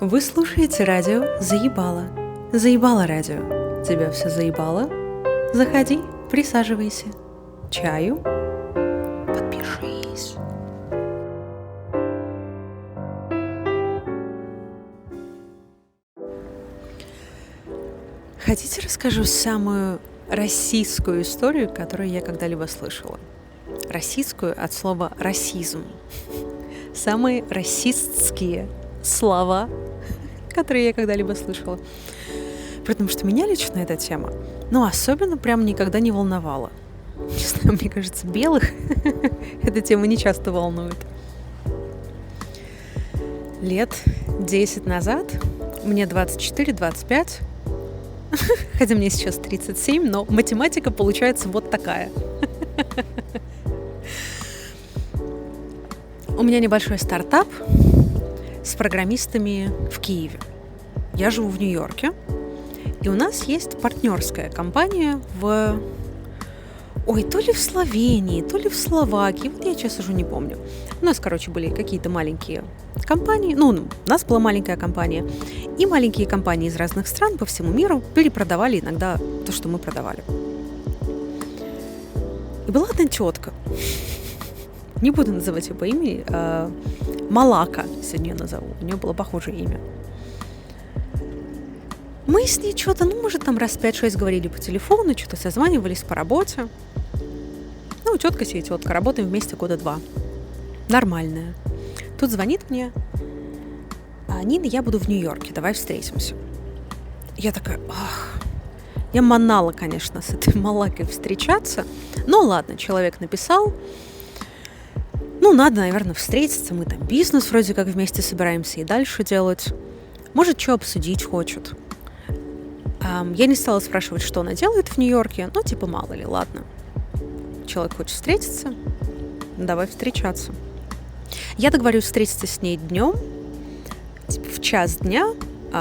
Вы слушаете радио «Заебало». Заебало радио. Тебя все заебало? Заходи, присаживайся. Чаю? Подпишись. Хотите, расскажу самую российскую историю, которую я когда-либо слышала? Российскую от слова «расизм». Самые расистские слова, которые я когда-либо слышала. Потому что меня лично эта тема, особенно прям никогда не волновала. Не знаю, мне кажется, белых эта тема не часто волнует. Лет 10 назад, мне 24-25, хотя мне сейчас 37, но математика получается вот такая. У меня небольшой стартап с программистами в Киеве. Я живу в Нью-Йорке, и у нас есть партнерская компания то ли в Словении, то ли в Словакии, вот я сейчас уже не помню. У нас, были какие-то маленькие компании, у нас была маленькая компания, и маленькие компании из разных стран по всему миру перепродавали иногда то, что мы продавали. И была одна тетка, не буду называть ее по имени, Малака сегодня ее назову, у нее было похожее имя. Мы с ней что-то, раз 5-6 говорили по телефону, что-то созванивались по работе. Тетка себе тетка, работаем вместе года 2. Нормальная. Тут звонит мне: Нина, я буду в Нью-Йорке, давай встретимся. Я такая, я манала, конечно, с этой Малакой встречаться. Ладно, человек написал. Надо, наверное, встретиться. Мы там бизнес вроде как вместе собираемся и дальше делать. Может, что обсудить хочет. Я не стала спрашивать, что она делает в Нью-Йорке. Мало ли, ладно. Человек хочет встретиться, давай встречаться. Я договорюсь встретиться с ней днем, в час дня,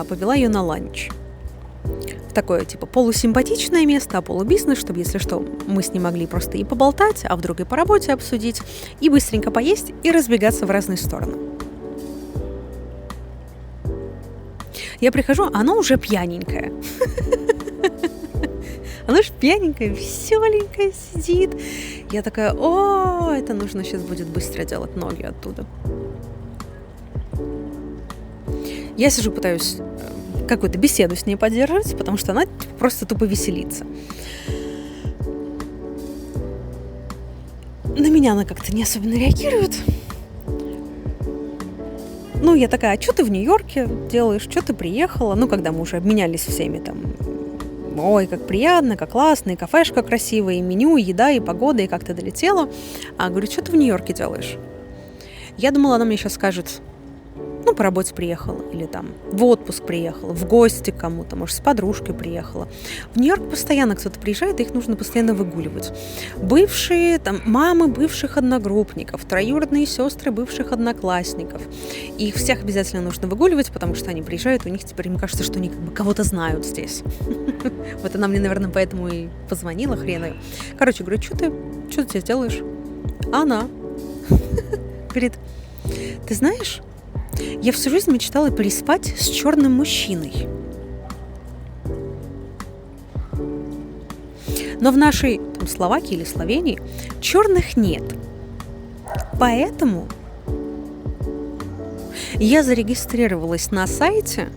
повела ее на ланч. В такое, полусимпатичное место, полубизнес, чтобы, если что, мы с ней могли просто и поболтать, а вдруг и по работе обсудить, и быстренько поесть, и разбегаться в разные стороны. Я прихожу, она уже пьяненькая. Она же пьяненькая, веселенькая сидит. Я такая, это нужно сейчас будет быстро делать ноги оттуда. Я сижу, пытаюсь какую-то беседу с ней поддерживать, потому что она просто тупо веселится. На меня она как-то не особенно реагирует. Я такая, а что ты в Нью-Йорке делаешь? Что ты приехала? Когда мы уже обменялись всеми там... Ой, как приятно, как классно, и кафешка красивая, и меню, и еда, и погода, и как ты долетела. Говорю, что ты в Нью-Йорке делаешь? Я думала, она мне сейчас скажет, по работе приехала, или там в отпуск приехала, в гости к кому-то, может, с подружкой приехала. В Нью-Йорк постоянно кто-то приезжает, и их нужно постоянно выгуливать. Бывшие, мамы бывших одногруппников, троюродные сестры бывших одноклассников. И их всех обязательно нужно выгуливать, потому что они приезжают, у них теперь, им кажется, что они кого-то знают здесь. Вот она мне, наверное, поэтому и позвонила, хрен ее. Говорю, что ты здесь делаешь? Она говорит, ты знаешь, я всю жизнь мечтала переспать с черным мужчиной. Но в нашей Словакии или Словении черных нет. Поэтому я зарегистрировалась на сайте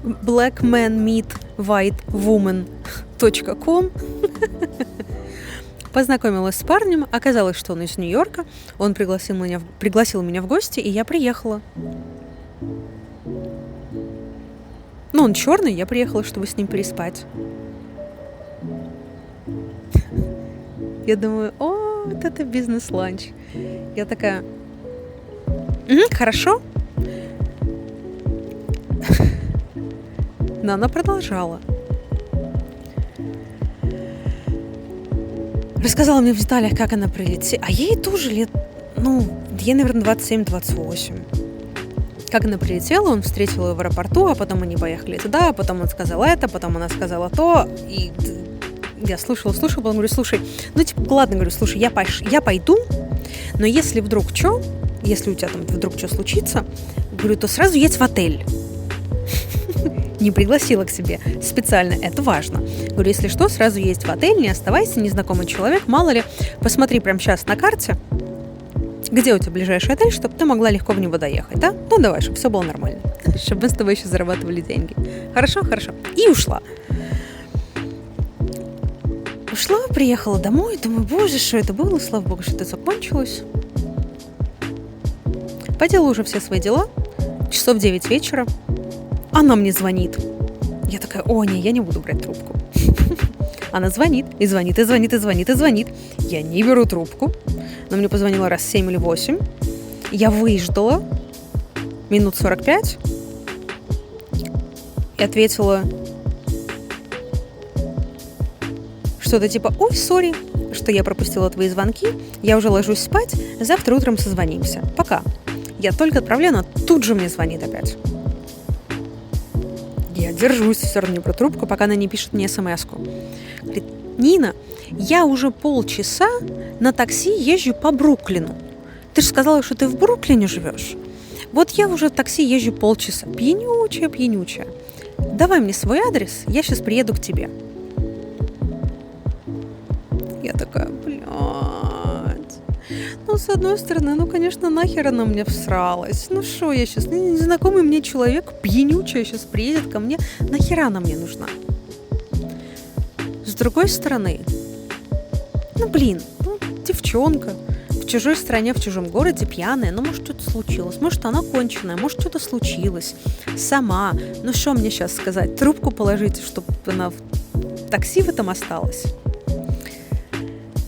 blackmanmeetwhitewoman.com. Познакомилась с парнем, оказалось, что он из Нью-Йорка, он пригласил меня в гости, и я приехала. Он черный, я приехала, чтобы с ним переспать. Я думаю, вот это бизнес-ланч. Я такая, хорошо. Но она продолжала. Рассказала мне в деталях, как она прилетела. А ей тоже лет, ей, наверное, 27-28. Как она прилетела, он встретил ее в аэропорту, а потом они поехали туда, а потом он сказал это, потом она сказала то. И я слушала, потом говорю, слушай, ладно, говорю, слушай, я пойду, но если вдруг что, если у тебя там вдруг что случится, говорю, то сразу едь в отель. Не пригласила к себе специально, это важно. Говорю, если что, сразу едь в отель, не оставайся, незнакомый человек, мало ли, посмотри прямо сейчас на карте, где у тебя ближайший отель, чтобы ты могла легко в него доехать, да? Ну, давай, чтобы все было нормально, чтобы мы с тобой еще зарабатывали деньги. Хорошо? Хорошо. И ушла. Ушла, приехала домой, думаю, боже, что это было, слава богу, что это закончилось. Поделала уже все свои дела, часов 9 вечера, она мне звонит. Я такая, о, не, я не буду брать трубку. Она звонит, и звонит, и звонит, и звонит, и звонит. Я не беру трубку. Она мне позвонила раз 7 или 8. Я выждала минут 45 и ответила что-то типа, ой, сори, что я пропустила твои звонки, я уже ложусь спать, завтра утром созвонимся. Пока. Я только отправляю, она тут же мне звонит опять. Я держусь, все равно не беру трубку, пока она не пишет мне смс-ку. Говорит, Нина, я уже полчаса на такси езжу по Бруклину. Ты же сказала, что ты в Бруклине живешь. Вот я уже в такси езжу полчаса. Пьянючая. Давай мне свой адрес, я сейчас приеду к тебе. Я такая, блядь. Ну, с одной стороны, ну, конечно, нахер она мне всралась. Ну, что я сейчас, незнакомый мне человек, пьянючая сейчас приедет ко мне. Нахера она мне нужна? С другой стороны, ну, блин, девчонка в чужой стране, в чужом городе, пьяная, ну, может, что-то случилось, может, она конченая, может, что-то случилось. Сама. Ну, что мне сейчас сказать? Трубку положите, чтобы она в такси в этом осталась.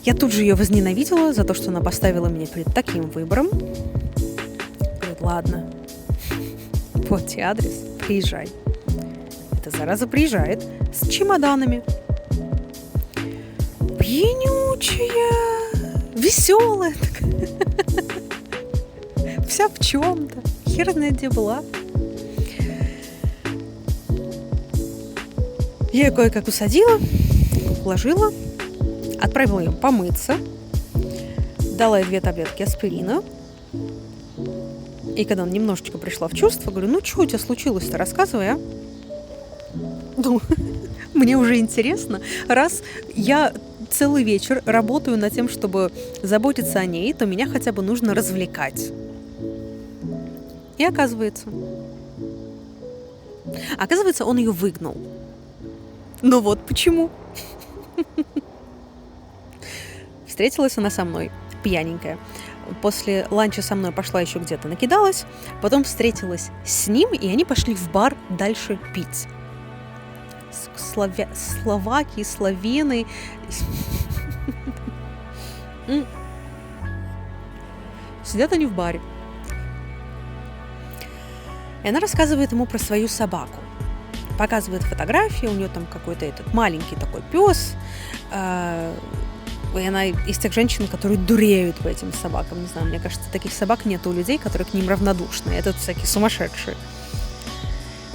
Я тут же ее возненавидела за то, что она поставила меня перед таким выбором. Говорит, ладно, вот тебе адрес, приезжай. Эта зараза приезжает с чемоданами. Пьянючая, веселая такая. Вся в чем-то. Хер знает, где была. Я ее кое-как усадила, уложила. Отправила ее помыться, дала ей 2 таблетки аспирина. И когда она немножечко пришла в чувство, говорю, ну что у тебя случилось-то, рассказывай, а? Ну, мне уже интересно, раз я целый вечер работаю над тем, чтобы заботиться о ней, то меня хотя бы нужно развлекать. И оказывается, он ее выгнал. Ну вот почему. Встретилась она со мной, пьяненькая. После ланча со мной пошла еще где-то накидалась. Потом встретилась с ним, и они пошли в бар дальше пить. Словаки, словены. Сидят они в баре. И она рассказывает ему про свою собаку. Показывает фотографии, у нее там какой-то этот маленький такой пес. И она из тех женщин, которые дуреют по этим собакам. Не знаю, мне кажется, таких собак нет у людей, которые к ним равнодушны. Это всякие сумасшедшие.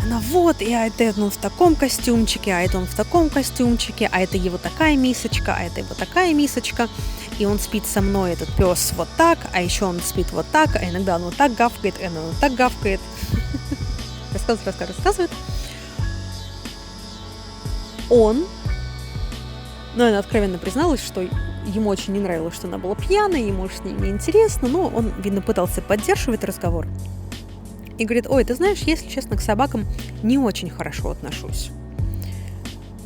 Она вот, и это он в таком костюмчике, а это он в таком костюмчике, а это его такая мисочка, а это его такая мисочка. И он спит со мной, этот пес, вот так, а еще он спит вот так, а иногда он вот так гавкает, а иногда он вот так гавкает. Рассказывает. Но она откровенно призналась, что ему очень не нравилось, что она была пьяная, ему с ней неинтересно, но он, видно, пытался поддерживать разговор. И говорит, ой, ты знаешь, если честно, к собакам не очень хорошо отношусь.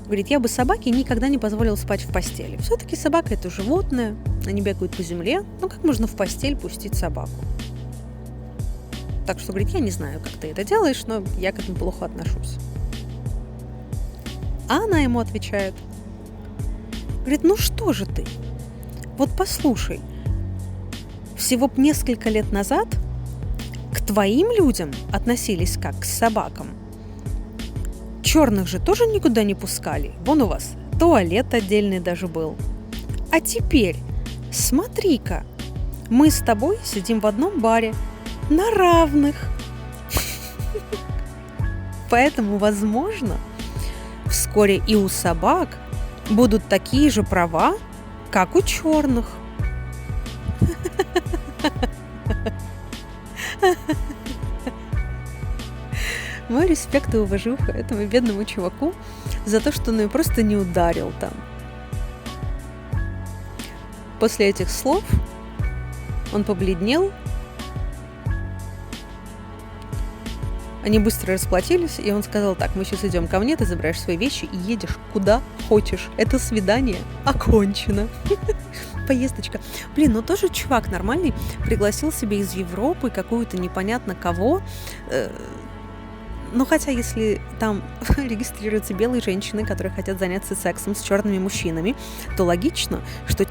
Говорит, я бы собаке никогда не позволила спать в постели. Все-таки собака – это животное, они бегают по земле, ну как можно в постель пустить собаку? Так что, говорит, я не знаю, как ты это делаешь, но я к этому плохо отношусь. А она ему отвечает, говорит, ну что же ты? Вот послушай, всего несколько лет назад к твоим людям относились как к собакам. Черных же тоже никуда не пускали. Вон у вас туалет отдельный даже был. А теперь, смотри-ка, мы с тобой сидим в одном баре на равных. Поэтому, возможно, вскоре и у собак будут такие же права, как у черных. респект и уважуха этому бедному чуваку за то, что он ее просто не ударил там. После этих слов он побледнел. Они быстро расплатились, и он сказал: так, мы сейчас идем ко мне, ты забираешь свои вещи и едешь куда хочешь. Это свидание окончено. Поездочка. Блин, ну тоже чувак нормальный пригласил себе из Европы какую-то непонятно кого. Ну, хотя если там регистрируются белые женщины, которые хотят заняться сексом с черными мужчинами, то логично, что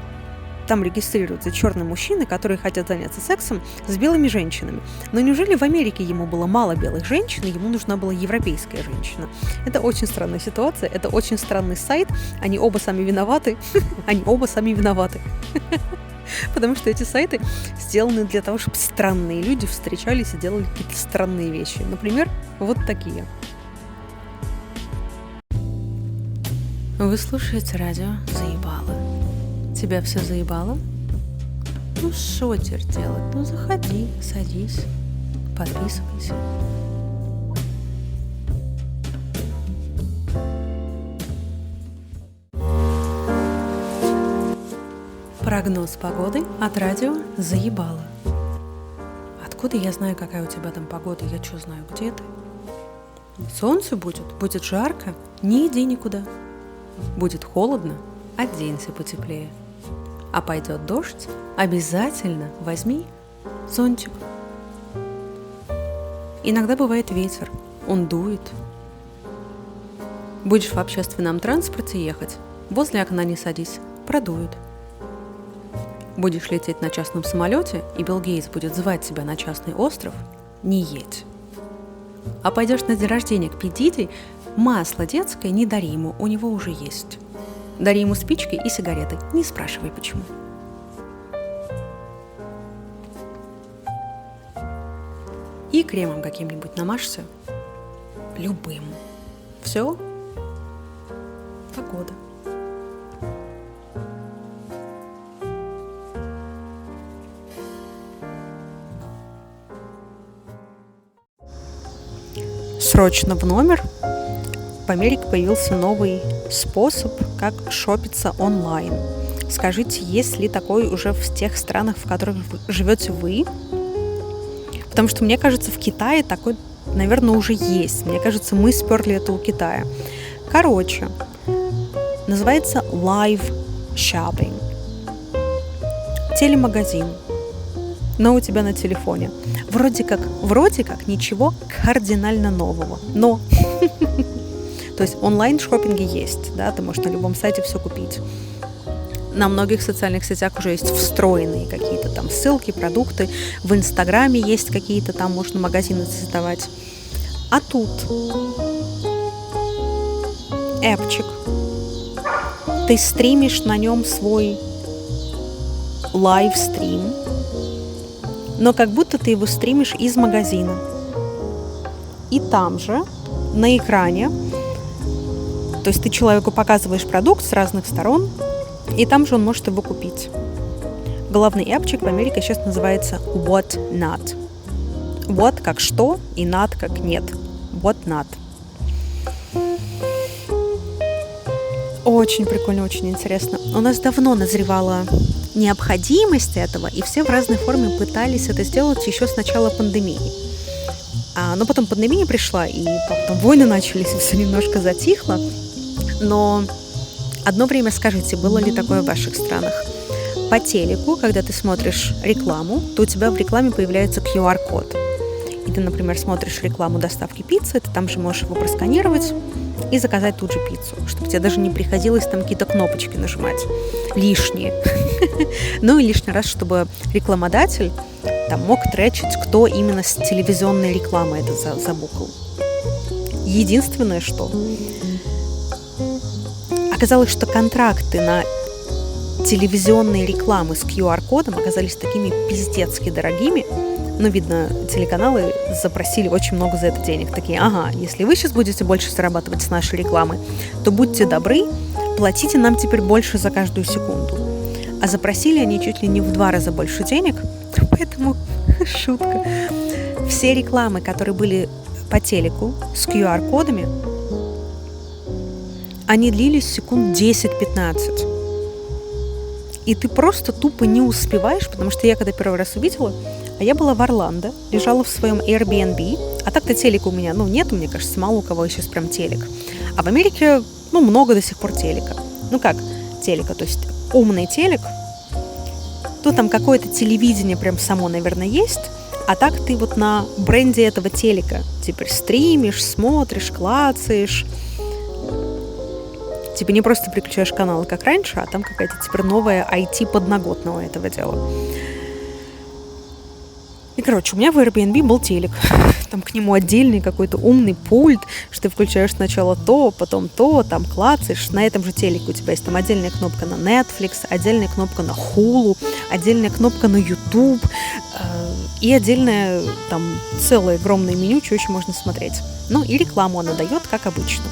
там регистрируются черные мужчины, которые хотят заняться сексом с белыми женщинами. Но неужели в Америке ему было мало белых женщин, и ему нужна была европейская женщина? Это очень странная ситуация, это очень странный сайт, они оба сами виноваты, Потому что эти сайты сделаны для того, чтобы странные люди встречались и делали какие-то странные вещи. Например, вот такие. Вы слушаете радио «Заебало». Тебя все заебало? Ну, шо теперь делать? Ну, заходи, садись, подписывайся. Прогноз погоды от радио «Заебало». Откуда я знаю, какая у тебя там погода? Я что знаю, где ты? Солнце будет жарко, не иди никуда. Будет холодно, оденься потеплее. А пойдет дождь, обязательно возьми зонтик. Иногда бывает ветер, он дует. Будешь в общественном транспорте ехать, возле окна не садись, продует. Будешь лететь на частном самолете, и Билл Гейтс будет звать тебя на частный остров, не едь. А пойдешь на день рождения к Пи Диди, масло детское не дари ему, у него уже есть. Дари ему спички и сигареты, не спрашивай почему. И кремом каким-нибудь намажься, любым. Все, погода. Срочно в номер. В Америке появился новый способ, как шопиться онлайн. Скажите, есть ли такой уже в тех странах, в которых живете вы? Потому что, мне кажется, в Китае такой, наверное, уже есть. Мне кажется, мы сперли это у Китая. Короче, называется live shopping. Телемагазин. Но у тебя на телефоне. Вроде как ничего кардинально нового. Но то есть онлайн-шоппинги есть, да, ты можешь на любом сайте все купить. На многих социальных сетях уже есть встроенные какие-то там ссылки, продукты. В Инстаграме есть какие-то там, можно магазины создавать. А тут эпчик. Ты стримишь на нем свой лайвстрим, но как будто ты его стримишь из магазина. И там же на экране, то есть ты человеку показываешь продукт с разных сторон, и там же он может его купить. Главный эпчик в Америке сейчас называется What Not. What как что и not как нет. What Not. Очень прикольно, очень интересно. У нас давно назревала необходимость этого, и все в разной форме пытались это сделать еще с начала пандемии. Но потом пандемия пришла, и потом войны начались, и все немножко затихло. Но одно время скажите, было ли такое в ваших странах? По телеку, когда ты смотришь рекламу, то у тебя в рекламе появляется QR-код. И ты, например, смотришь рекламу доставки пиццы, ты там же можешь его просканировать и заказать тут же пиццу, чтобы тебе даже не приходилось там какие-то кнопочки нажимать лишние. Ну и лишний раз, чтобы рекламодатель там мог тречить, кто именно с телевизионной рекламы это забукал. Единственное, что оказалось, что контракты на телевизионные рекламы с QR-кодом оказались такими пиздецки дорогими. Но, видно, телеканалы запросили очень много за это денег. Такие, ага, если вы сейчас будете больше зарабатывать с нашей рекламы, то будьте добры, платите нам теперь больше за каждую секунду. А запросили они чуть ли не в 2 раза больше денег, поэтому шутка. Все рекламы, которые были по телеку с QR-кодами, они длились секунд 10-15. И ты просто тупо не успеваешь, потому что я когда первый раз увидела, а я была в Орландо, лежала в своем Airbnb, а так-то телека у меня, нет, мне кажется, мало у кого сейчас прям телек. А в Америке, много до сих пор телека. Как телека, то есть умный телек, то там какое-то телевидение прям само, наверное, есть, а так ты вот на бренде этого телека теперь стримишь, смотришь, клацаешь. Типа не просто переключаешь каналы, как раньше, а там какая-то теперь новая IT-подноготная этого дела. И, у меня в Airbnb был телек. Там к нему отдельный какой-то умный пульт, что ты включаешь сначала то, потом то, там клацаешь. На этом же телеке у тебя есть там отдельная кнопка на Netflix, отдельная кнопка на Hulu, отдельная кнопка на YouTube и отдельное там целое огромное меню, что еще можно смотреть. И рекламу она дает, как обычно.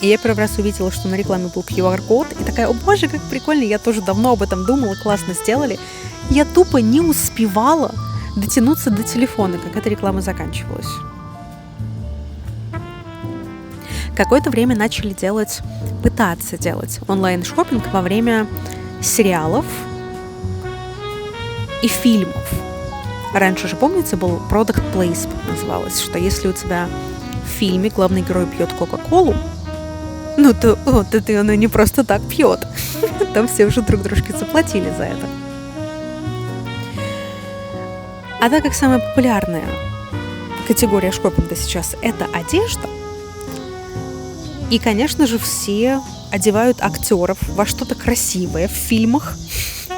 И я первый раз увидела, что на рекламе был QR-код, и такая: о боже, как прикольно, я тоже давно об этом думала, классно сделали. Я тупо не успевала дотянуться до телефона, как эта реклама заканчивалась. Какое-то время начали пытаться делать онлайн-шоппинг во время сериалов и фильмов. Раньше же, помните, был Product Placement называлось, что если у тебя в фильме главный герой пьет Кока-Колу, то она не просто так пьет. Там все уже друг дружке заплатили за это. А так как самая популярная категория шоппинга сейчас – это одежда, и, конечно же, все одевают актеров во что-то красивое в фильмах,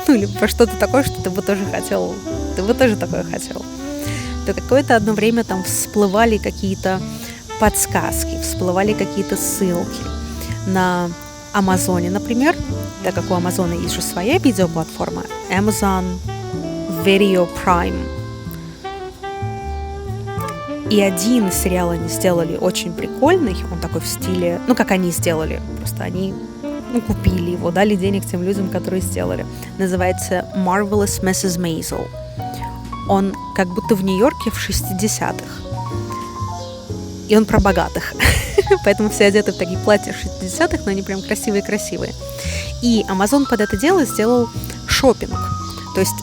или во что-то такое, что ты бы тоже хотел, ты бы тоже такое хотел, то какое-то одно время там всплывали какие-то подсказки, всплывали какие-то ссылки на Амазоне, например, так как у Амазона есть же своя видеоплатформа Amazon Video Prime. И один сериал они сделали очень прикольный, он такой в стиле, как они сделали, просто они купили его, дали денег тем людям, которые сделали. Называется Marvelous Mrs. Maisel. Он как будто в Нью-Йорке в 60-х. И он про богатых. Поэтому все одеты в такие платья 60-х, но они прям красивые-красивые. И Amazon под это дело сделал шопинг. То есть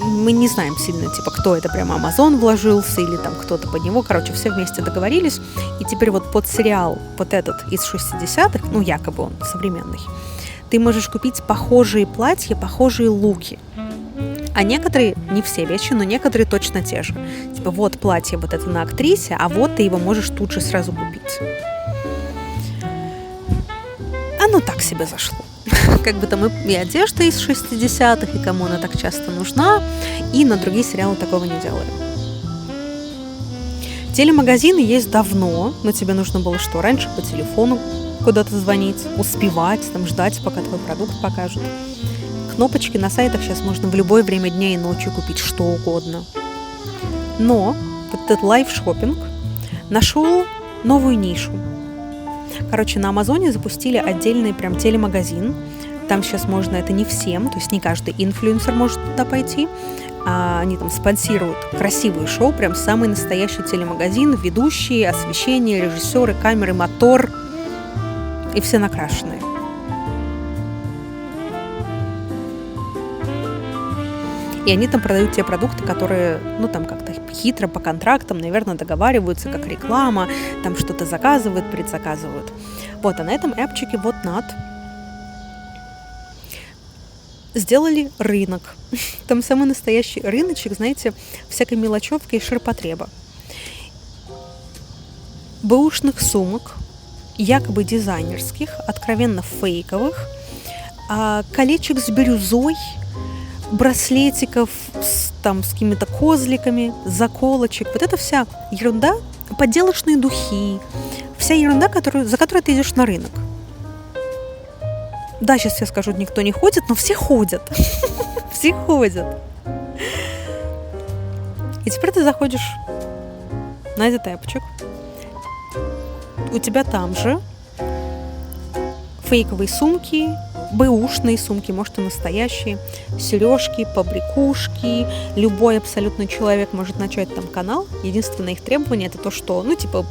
мы не знаем сильно, кто это прямо Amazon вложился или там кто-то под него. Все вместе договорились. И теперь под сериал, этот из 60-х, якобы он современный, ты можешь купить похожие платья, похожие луки. А некоторые, не все вещи, но некоторые точно те же. Платье это на актрисе, а ты его можешь тут же сразу купить. Оно так себе зашло. Как бы там и одежда из 60-х, и кому она так часто нужна, и на другие сериалы такого не делали. Телемагазины есть давно, но тебе нужно было что? Раньше по телефону куда-то звонить, успевать, ждать, пока твой продукт покажут. Кнопочки на сайтах сейчас можно в любое время дня и ночи купить что угодно. Но этот лайв-шоппинг нашел новую нишу. На Амазоне запустили отдельный прям телемагазин. Там сейчас можно, это не всем, то есть не каждый инфлюенсер может туда пойти. Они там спонсируют красивые шоу, прям самый настоящий телемагазин, ведущие, освещение, режиссеры, камеры, мотор, и все накрашенные. И они там продают те продукты, которые, там как-то хитро по контрактам, наверное, договариваются, как реклама, там что-то заказывают, предзаказывают. А на этом эпчике Whatnot сделали рынок. Там самый настоящий рыночек, знаете, всякой мелочевки и ширпотреба. Бэушных сумок, якобы дизайнерских, откровенно фейковых, колечек с бирюзой, браслетиков с какими-то козликами, заколочек. Это вся ерунда, подделочные духи, вся ерунда, за которой ты идешь на рынок. Да, сейчас я скажу, никто не ходит, но все ходят. Все ходят. И теперь ты заходишь на этот эпчик. У тебя там же фейковые сумки, бэушные сумки, может и настоящие, сережки, побрякушки. Любой абсолютно человек может начать там канал. Единственное их требование — это то, что,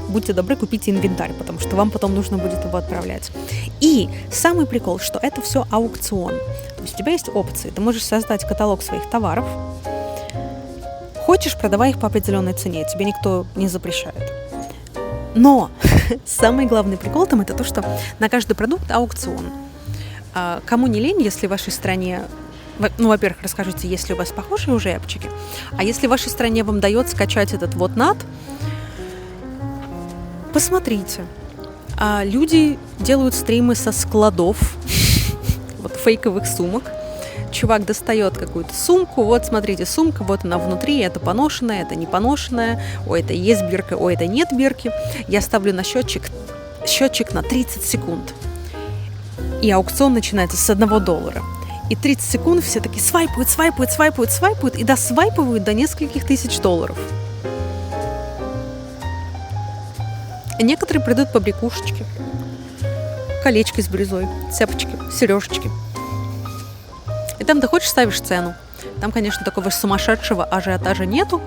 будьте добры, купите инвентарь, потому что вам потом нужно будет его отправлять. И самый прикол, что это все аукцион. То есть у тебя есть опции. Ты можешь создать каталог своих товаров. Хочешь, продавай их по определенной цене, тебе никто не запрещает. Но самый главный прикол там — это то, что на каждый продукт аукцион. Кому не лень, если в вашей стране... во-первых, расскажите, есть ли у вас похожие уже эпчики, а если в вашей стране вам дает скачать этот вот NAT, посмотрите. Люди делают стримы со складов вот фейковых сумок. Чувак достает какую-то сумку, вот смотрите, сумка, вот она внутри, это поношенная, это не поношенная, ой, это есть бирка, ой, это нет бирки. Я ставлю на счетчик на 30 секунд. И аукцион начинается с $1. И 30 секунд все таки свайпают, и досвайпывают до нескольких тысяч $. Некоторые придут побрякушечки, колечки с бирюзой, цепочки, сережечки. И там ты хочешь, ставишь цену. Там, конечно, такого сумасшедшего ажиотажа нету.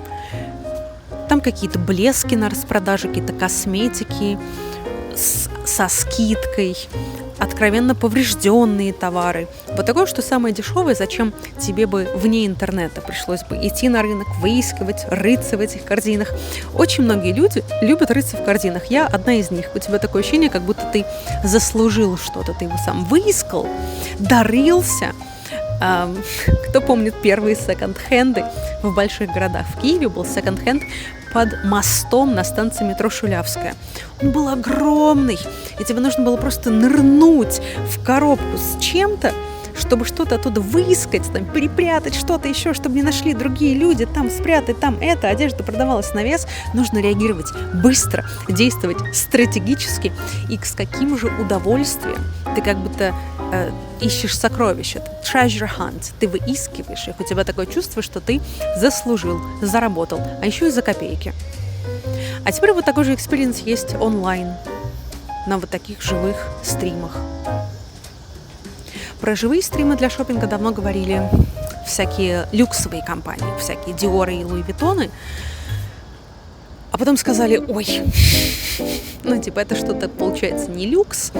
Там какие-то блески на распродаже, какие-то косметики со скидкой, откровенно поврежденные товары. Вот такое, что самое дешевое, зачем тебе бы вне интернета пришлось бы идти на рынок, выискивать, рыться в этих корзинах. Очень многие люди любят рыться в корзинах. Я одна из них. У тебя такое ощущение, как будто ты заслужил что-то. Ты его сам выискал, дорылся. Кто помнит первые секонд-хенды в больших городах? В Киеве был секонд-хенд под мостом на станции метро Шулявская. Он был огромный, и тебе нужно было просто нырнуть в коробку с чем-то, чтобы что-то оттуда выискать, там, перепрятать что-то еще, чтобы не нашли другие люди, там спрятать, там это. Одежда продавалась на вес. Нужно реагировать быстро, действовать стратегически. И с каким же удовольствием ты как будто ищешь сокровища, treasure hunt, ты выискиваешь их, у тебя такое чувство, что ты заслужил, заработал, а еще и за копейки. А теперь вот такой же экспириенс есть онлайн, на вот таких живых стримах. Про живые стримы для шопинга давно говорили всякие люксовые компании, всякие Диоры и Луи Виттоны, а потом сказали, ой, это что-то получается не люкс,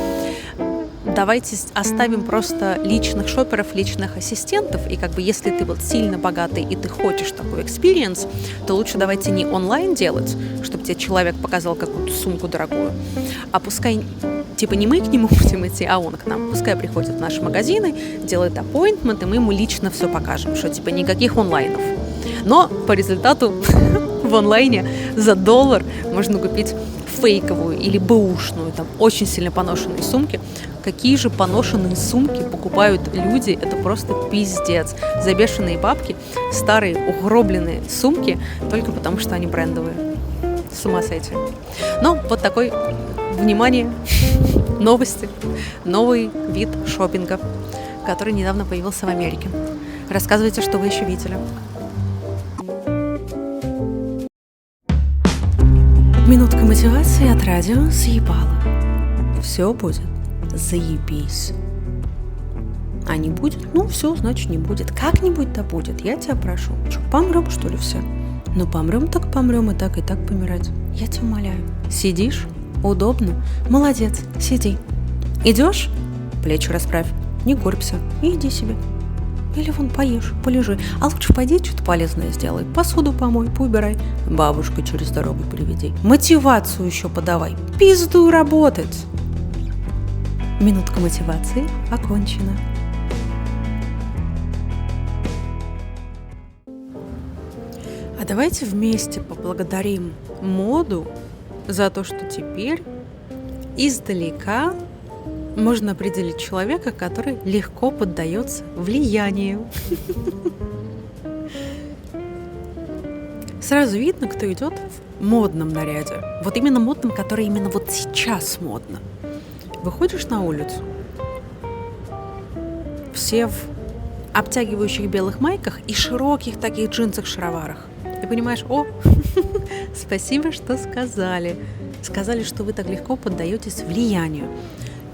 давайте оставим просто личных шоперов, личных ассистентов, и если ты вот сильно богатый и ты хочешь такой экспириенс, то лучше давайте не онлайн делать, чтобы тебе человек показал какую-то сумку дорогую, а пускай, не мы к нему будем идти, а он к нам, пускай приходит в наши магазины, делает аппоинтмент, и мы ему лично все покажем, что никаких онлайнов. Но по результату в онлайне за $1 можно купить фейковую или бэушную, там очень сильно поношенные сумки. Какие же поношенные сумки покупают люди, это просто пиздец. За бешеные бабки старые угробленные сумки только потому, что они брендовые. С ума сойти. Но вот такой, внимание, новости, новый вид шопинга, который недавно появился в Америке. Рассказывайте, что вы еще видели. Минутка мотивации от радио «Съебало». Все будет заебись. А не будет? Все, значит, не будет. Как-нибудь да будет, я тебя прошу. Что, помрем, что ли, все? Помрем, так помрем, и так помирать. Я тебя умоляю. Сидишь? Удобно? Молодец, сиди. Идешь? Плечи расправь. Не горбься. И иди себе. Или вон поешь, полежи. А лучше пойди что-то полезное сделай. Посуду помой, поубирай. Бабушку через дорогу приведи. Мотивацию еще подавай. Пиздуй работать. Минутка мотивации окончена. А давайте вместе поблагодарим моду за то, что теперь издалека можно определить человека, который легко поддается влиянию. Сразу видно, кто идет в модном наряде. Вот именно модном, который именно вот сейчас модно. Выходишь на улицу, все в обтягивающих белых майках и широких таких джинсах-шароварах. И понимаешь, спасибо, что сказали. Сказали, что вы так легко поддаетесь влиянию.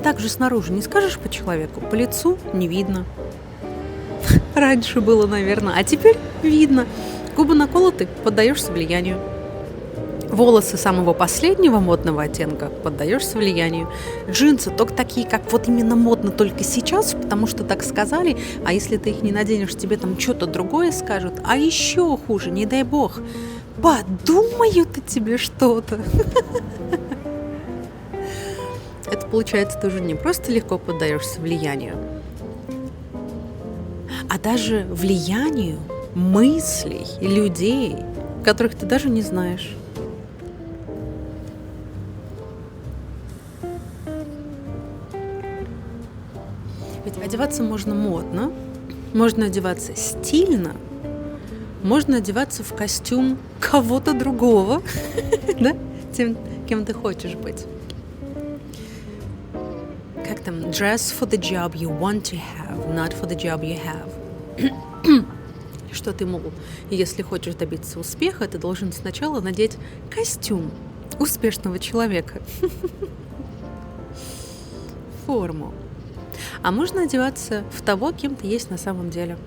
Так же снаружи не скажешь по человеку, по лицу не видно. Раньше было, наверное, а теперь видно. Губы наколоты, поддаешься влиянию. Волосы самого последнего модного оттенка, поддаешься влиянию. Джинсы только такие, как вот именно модно только сейчас, потому что так сказали, а если ты их не наденешь, тебе там что-то другое скажут, а еще хуже, не дай бог, подумают о тебе что-то. Это получается, ты уже не просто легко поддаешься влиянию, а даже влиянию мыслей, людей, которых ты даже не знаешь. Ведь одеваться можно модно, можно одеваться стильно, можно одеваться в костюм кого-то другого, да, тем, кем ты хочешь быть. Как там? Dress for the job you want to have, not for the job you have. Что ты, мол, если хочешь добиться успеха, ты должен сначала надеть костюм успешного человека. Форму. А можно одеваться в того, кем ты есть на самом деле.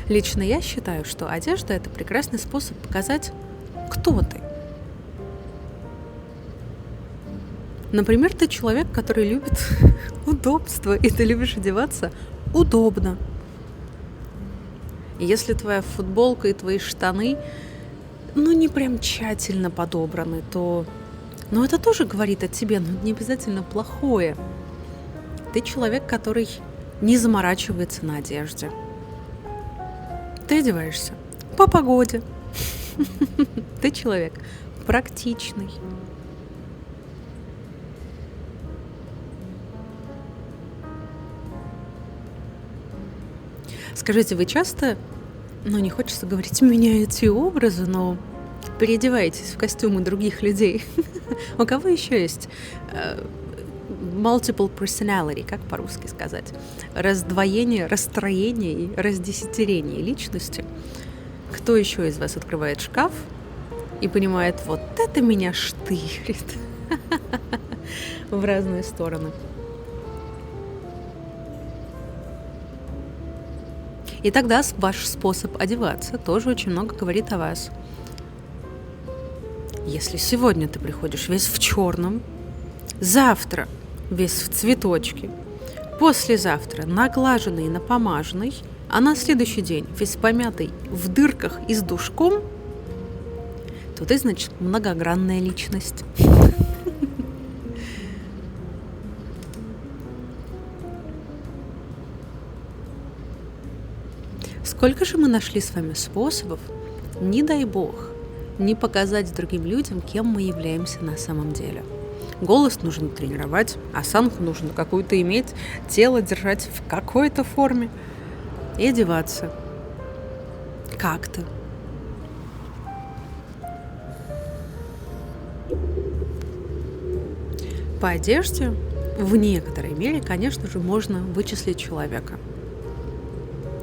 Лично я считаю, что одежда – это прекрасный способ показать, кто ты. Например, ты человек, который любит удобство, и ты любишь одеваться удобно. И если твоя футболка и твои штаны, не прям тщательно подобраны, то... это тоже говорит о тебе, но не обязательно плохое. Ты человек, который не заморачивается на одежде. Ты одеваешься по погоде. Ты человек практичный. Скажите, вы часто, не хочется говорить, меняете образы, но переодеваетесь в костюмы других людей? У кого еще есть multiple personality, как по-русски сказать? Раздвоение, расстроение и раздесятерение личности. Кто еще из вас открывает шкаф и понимает, вот это меня штырит в разные стороны? И тогда ваш способ одеваться тоже очень много говорит о вас. Если сегодня ты приходишь весь в черном, завтра весь в цветочке, послезавтра наглаженный и напомаженный, а на следующий день весь помятый в дырках и с душком, то ты, значит, многогранная личность. Сколько же мы нашли с вами способов, не дай бог, не показать другим людям, кем мы являемся на самом деле. Голос нужно тренировать, осанку нужно какую-то иметь, тело держать в какой-то форме и одеваться как-то. По одежде в некоторой мере, конечно же, можно вычислить человека.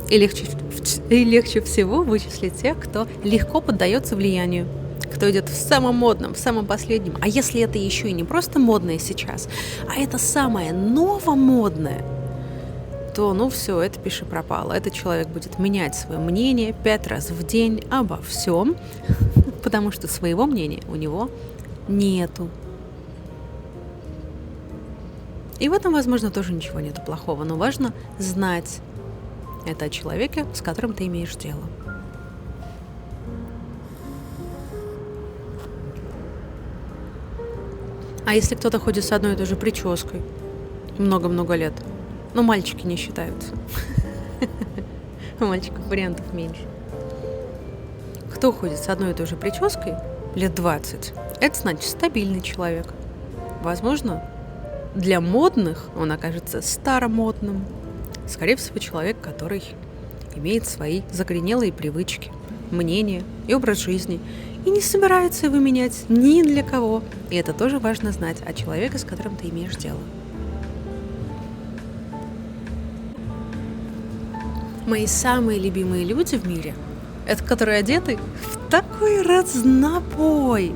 И легче всего вычислить тех, кто легко поддается влиянию, кто идет в самом модном, в самом последнем. А если это еще и не просто модное сейчас, а это самое новомодное, то, все, это пиши пропало. Этот человек будет менять свое мнение 5 раз в день обо всем, потому что своего мнения у него нету. И в этом, возможно, тоже ничего нету плохого, но важно знать это о человеке, с которым ты имеешь дело. А если кто-то ходит с одной и той же прической много-много лет, мальчики не считаются. У мальчиков вариантов меньше. Кто ходит с одной и той же прической лет 20, это значит стабильный человек. Возможно, для модных он окажется старомодным. Скорее всего, человек, который имеет свои закоренелые привычки, мнения и образ жизни, и не собирается его менять ни для кого. И это тоже важно знать о человеке, с которым ты имеешь дело. Мои самые любимые люди в мире – это которые одеты в такой разнобой.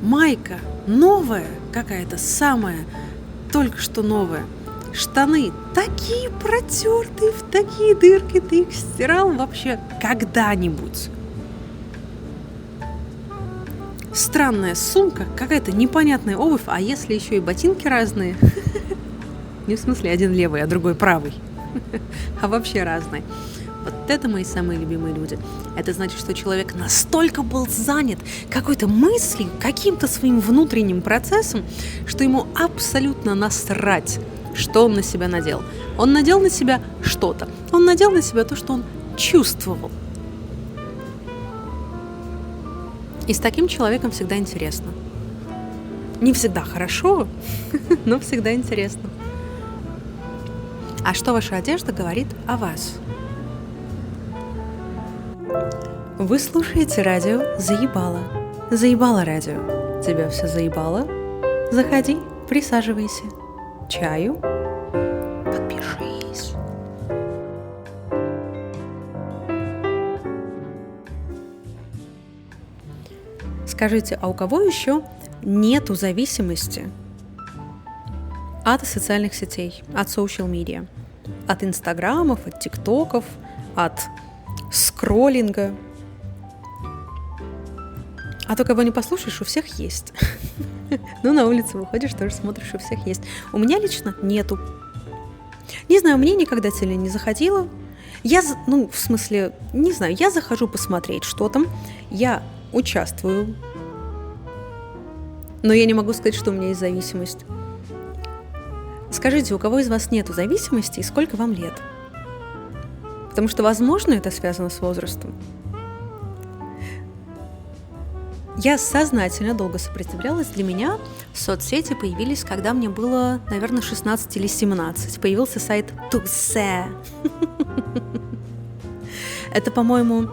Майка новая какая-то, самая, только что новая. Штаны такие протертые, в такие дырки. Ты их стирал вообще когда-нибудь? Странная сумка, какая-то непонятная обувь, а если еще и ботинки разные? Не в смысле один левый, а другой правый, а вообще разные. Вот это мои самые любимые люди. Это значит, что человек настолько был занят какой-то мыслью, каким-то своим внутренним процессом, что ему абсолютно насрать, что он на себя надел. Он надел на себя что-то. Он надел на себя то, что он чувствовал. И с таким человеком всегда интересно. Не всегда хорошо, но всегда интересно. А что ваша одежда говорит о вас? Вы слушаете радио «Заебало». Заебало радио. Тебя все заебало? Заходи, присаживайся. Чаю? Подпишись. Скажите, а у кого еще нету зависимости от социальных сетей, от social media, от инстаграмов, от тиктоков, от скроллинга? А то, кого не послушаешь, у всех есть. Ну, на улицу выходишь, тоже смотришь, у всех есть. У меня лично нету. Не знаю, мне никогда сильно не заходило. Я захожу посмотреть, что там. Я участвую. Но я не могу сказать, что у меня есть зависимость. Скажите, у кого из вас нету зависимости и сколько вам лет? Потому что, возможно, это связано с возрастом. Я сознательно долго сопротивлялась. Для меня соцсети появились, когда мне было, наверное, 16 или 17. Появился сайт Тусе. Это, по-моему...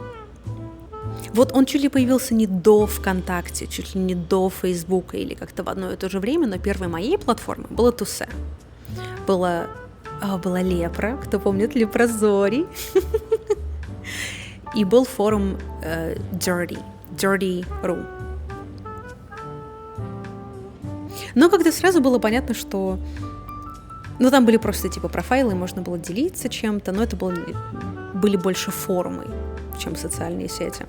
Вот он чуть ли появился не до ВКонтакте, чуть ли не до Фейсбука или как-то в одно и то же время, но первой моей платформой было Тусе. Была Лепра, кто помнит, Лепрозорий. И был форум Dirty.ru. Но когда сразу было понятно, что... Ну, там были просто типа профайлы, можно было делиться чем-то, но это были больше форумы, чем социальные сети.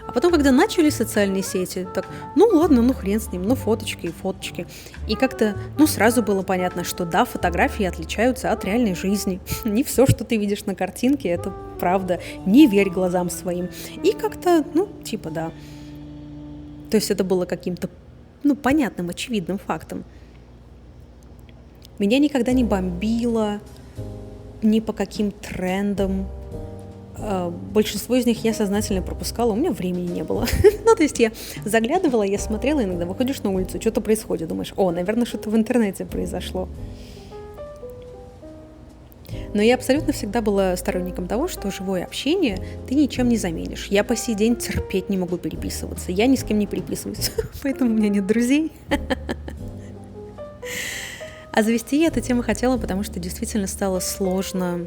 А потом, когда начали социальные сети, так, ну ладно, ну хрен с ним, ну фоточки и фоточки. И как-то, сразу было понятно, что да, фотографии отличаются от реальной жизни. Не все, что ты видишь на картинке, это правда. Не верь глазам своим. И как-то, да. То есть это было каким-то, понятным, очевидным фактом. Меня никогда не бомбило ни по каким трендам. Большинство из них я сознательно пропускала, у меня времени не было. То есть я заглядывала, я смотрела, иногда выходишь на улицу, что-то происходит, думаешь, наверное, что-то в интернете произошло. Но я абсолютно всегда была сторонником того, что живое общение ты ничем не заменишь. Я по сей день терпеть не могу переписываться, я ни с кем не переписываюсь, поэтому у меня нет друзей. А завести я эту тему хотела, потому что действительно стало сложно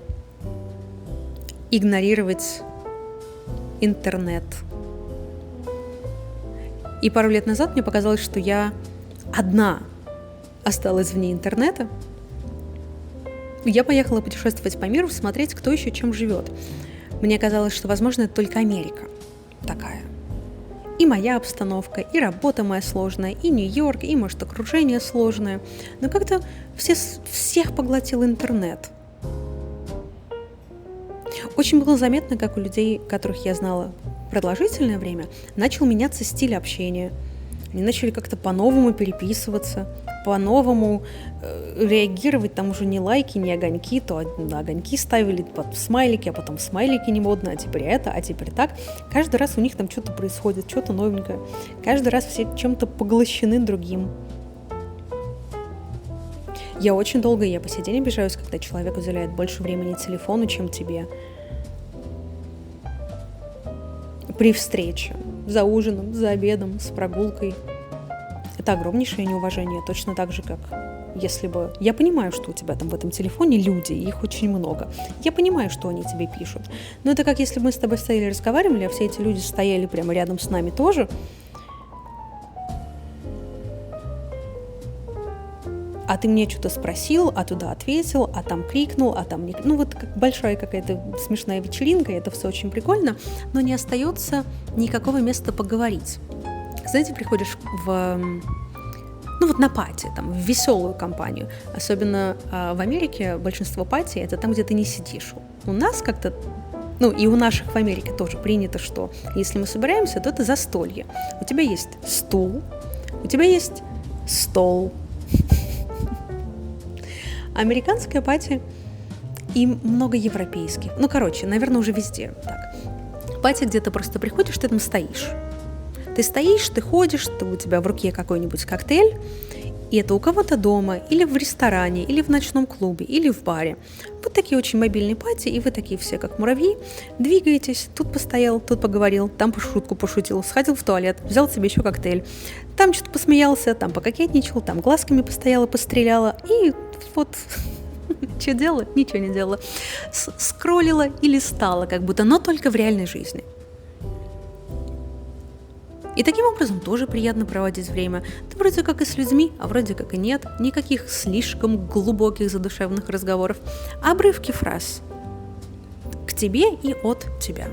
игнорировать интернет. И пару лет назад мне показалось, что я одна осталась вне интернета. Я поехала путешествовать по миру, смотреть, кто еще чем живет. Мне казалось, что, возможно, это только Америка такая. И моя обстановка, и работа моя сложная, и Нью-Йорк, и, может, окружение сложное. Но как-то всех поглотил интернет. Очень было заметно, как у людей, которых я знала продолжительное время, начал меняться стиль общения. Они начали как-то по-новому переписываться, по-новому реагировать, там уже не лайки, не огоньки, то огоньки ставили, потом смайлики, а потом смайлики не модно, а теперь это, а теперь так. Каждый раз у них там что-то происходит, что-то новенькое. Каждый раз все чем-то поглощены другим. Я очень долго, я по сей день обижаюсь, когда человек уделяет больше времени телефону, чем тебе. При встрече, за ужином, за обедом, с прогулкой. Это огромнейшее неуважение, точно так же, как если бы... Я понимаю, что у тебя там в этом телефоне люди, их очень много. Я понимаю, что они тебе пишут. Но это как если бы мы с тобой стояли и разговаривали, а все эти люди стояли прямо рядом с нами тоже. А ты мне что-то спросил, а туда ответил, а там крикнул, а там не... Ну, вот как большая какая-то смешная вечеринка, и это все очень прикольно, но не остается никакого места поговорить. Знаете, приходишь ну вот на пати, там, в веселую компанию. Особенно в Америке большинство пати — это там, где ты не сидишь. У нас как-то, ну и у наших в Америке тоже принято, что если мы собираемся, то это застолье. У тебя есть стул, у тебя есть стол. Американская пати и много европейских. Ну, короче, наверное, уже везде так. Пати, где ты просто приходишь, ты там стоишь. Ты стоишь, ты ходишь, у тебя в руке какой-нибудь коктейль, и это у кого-то дома, или в ресторане, или в ночном клубе, или в баре. Вот такие очень мобильные пати, и вы такие все, как муравьи, двигаетесь, тут постоял, тут поговорил, там шутку пошутил, сходил в туалет, взял себе еще коктейль, там что-то посмеялся, там пококетничал, там глазками постояла, постреляла, и вот что делала? Ничего не делала. Скроллила и листала, как будто, но только в реальной жизни. И таким образом тоже приятно проводить время. Ты вроде как и с людьми, а вроде как и нет. Никаких слишком глубоких задушевных разговоров. Обрывки фраз. К тебе и от тебя.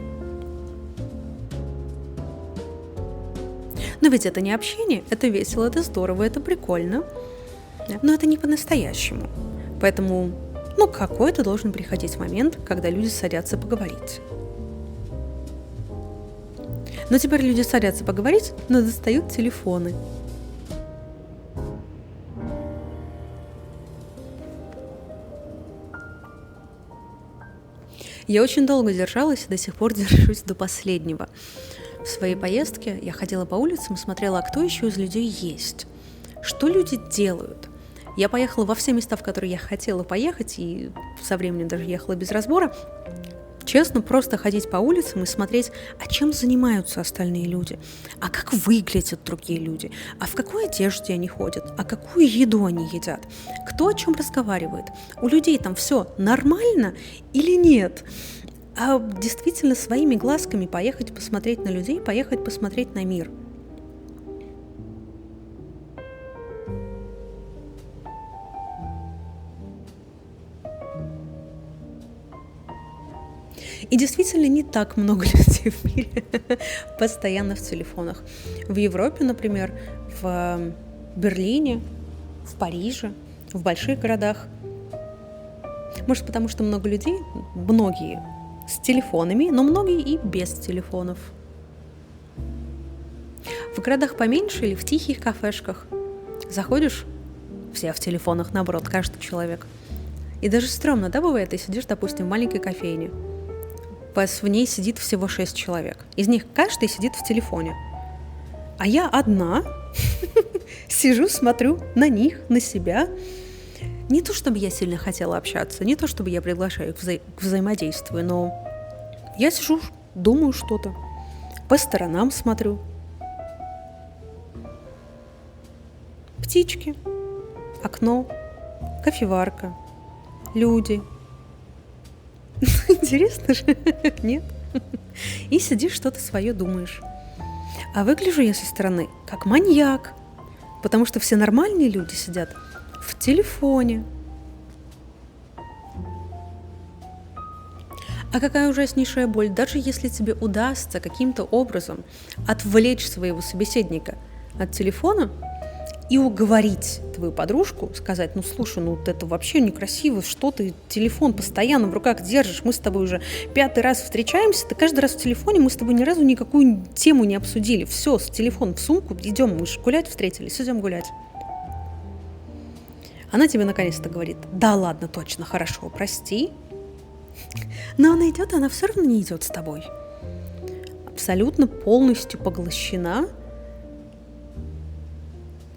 Но ведь это не общение, это весело, это здорово, это прикольно. Но это не по-настоящему. Поэтому, какой-то должен приходить момент, когда люди садятся поговорить. Но теперь люди садятся поговорить, но достают телефоны. Я очень долго держалась и до сих пор держусь до последнего. В своей поездке я ходила по улицам и смотрела, кто еще из людей есть. Что люди делают. Я поехала во все места, в которые я хотела поехать, и со временем даже ехала без разбора. Честно, просто ходить по улицам и смотреть, а чем занимаются остальные люди, а как выглядят другие люди, а в какой одежде они ходят, а какую еду они едят, кто о чем разговаривает. У людей там все нормально или нет? А действительно своими глазками поехать посмотреть на людей, поехать посмотреть на мир. И действительно не так много людей в мире постоянно в телефонах. В Европе, например, в Берлине, в Париже, в больших городах. Может, потому что много людей, многие с телефонами, но многие и без телефонов. В городах поменьше или в тихих кафешках заходишь, все в телефонах, наоборот, каждый человек. И даже стрёмно, да, бывает, ты сидишь, допустим, в маленькой кофейне. В ней сидит всего 6 человек. Из них каждый сидит в телефоне. А я одна сижу, смотрю на них, на себя. Не то, чтобы я сильно хотела общаться, не то, чтобы я приглашаю их к взаимодействию, но я сижу, думаю что-то, по сторонам смотрю. Птички, окно, кофеварка, люди. Интересно же, нет? И сидишь, что-то свое думаешь. А выгляжу я со стороны как маньяк, потому что все нормальные люди сидят в телефоне. А какая ужаснейшая боль, даже если тебе удастся каким-то образом отвлечь своего собеседника от телефона и уговорить твою подружку, сказать, слушай, вот это вообще некрасиво, что ты телефон постоянно в руках держишь, мы с тобой уже 5-й раз встречаемся, ты каждый раз в телефоне, мы с тобой ни разу никакую тему не обсудили, все, с телефон в сумку, идем, мы же гулять встретились, идем гулять. Она тебе наконец-то говорит, да ладно, точно, хорошо, прости, но она идет, она все равно не идет с тобой. Абсолютно полностью поглощена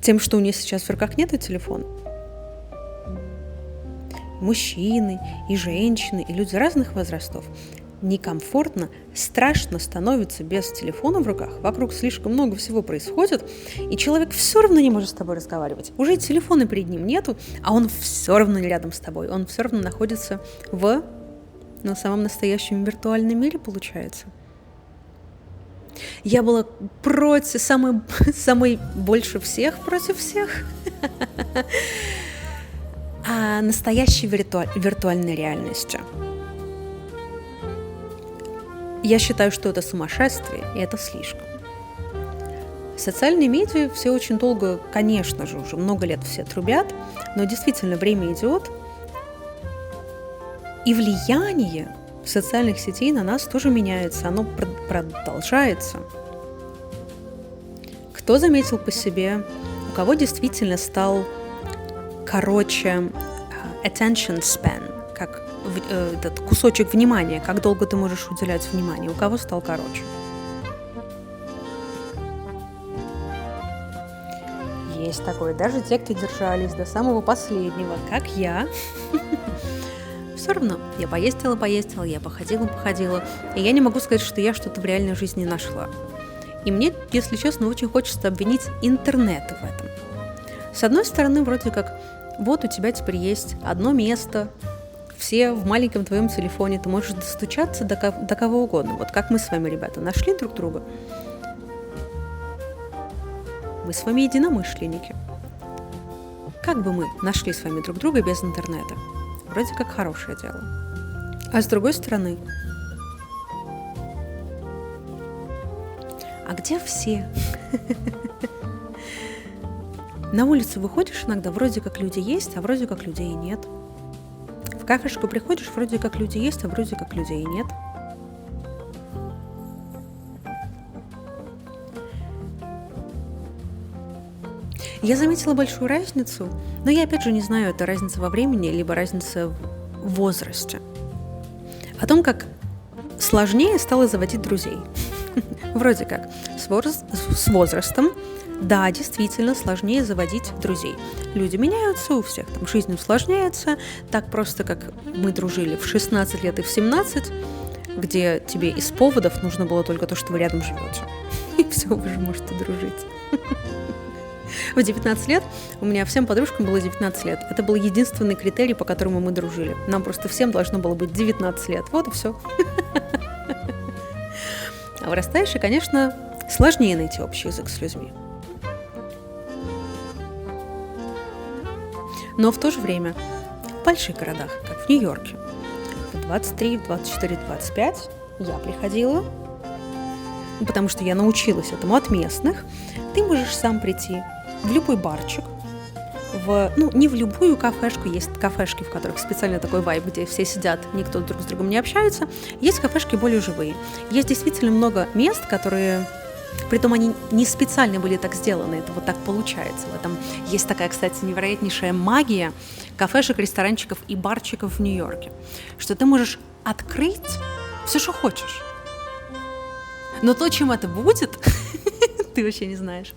тем, что у нее сейчас в руках нету телефона. Мужчины и женщины, и люди разных возрастов некомфортно, страшно становится без телефона в руках. Вокруг слишком много всего происходит, и человек все равно не может с тобой разговаривать. Уже телефона перед ним нету, а он все равно рядом с тобой. Он все равно находится в самом настоящем виртуальном мире, получается. Я была самой больше всех против всех. настоящей виртуальной реальности. Я считаю, что это сумасшествие, и это слишком. Социальные медиа все очень долго, конечно же, уже много лет все трубят, но действительно время идет, и влияние социальных сетей на нас тоже меняется, оно продолжается. Кто заметил по себе, у кого действительно стал короче attention span, как этот кусочек внимания, как долго ты можешь уделять внимание, у кого стал короче. Есть такое, даже те, кто держались до самого последнего, как я. Все равно, я поездила, я походила, и я не могу сказать, что я что-то в реальной жизни нашла. И мне, если честно, очень хочется обвинить интернет в этом. С одной стороны, вроде как, вот у тебя теперь есть одно место, все в маленьком твоем телефоне, ты можешь достучаться до кого угодно. Вот как мы с вами, ребята, нашли друг друга. Мы с вами единомышленники. Как бы мы нашли с вами друг друга без интернета? Вроде как хорошее дело. А с другой стороны, а где все? На улицу выходишь иногда, вроде как люди есть, а вроде как людей и нет. В кафешку приходишь, вроде как люди есть, а вроде как людей и нет. Я заметила большую разницу, но я опять же не знаю, это разница во времени, либо разница в возрасте. О том, как сложнее стало заводить друзей. Вроде как, с возрастом, да, действительно, сложнее заводить друзей. Люди меняются, у всех там жизнь усложняется, так просто, как мы дружили в 16 лет и в 17, где тебе из поводов нужно было только то, что вы рядом живете. И все, вы же можете дружить. В 19 лет у меня всем подружкам было 19 лет. Это был единственный критерий, по которому мы дружили. Нам просто всем должно было быть 19 лет. Вот и все. А вырастаешь, и, конечно, сложнее найти общий язык с людьми. Но в то же время в больших городах, как в Нью-Йорке, в 23, в 24, 25 я приходила, потому что я научилась этому от местных. Ты можешь сам прийти в любой барчик, не в любую кафешку, есть кафешки, в которых специально такой вайб, где все сидят, никто друг с другом не общается, есть кафешки более живые. Есть действительно много мест, которые, притом они не специально были так сделаны, это вот так получается. В этом есть такая, кстати, невероятнейшая магия кафешек, ресторанчиков и барчиков в Нью-Йорке, что ты можешь открыть все, что хочешь. Но то, чем это будет, ты вообще не знаешь.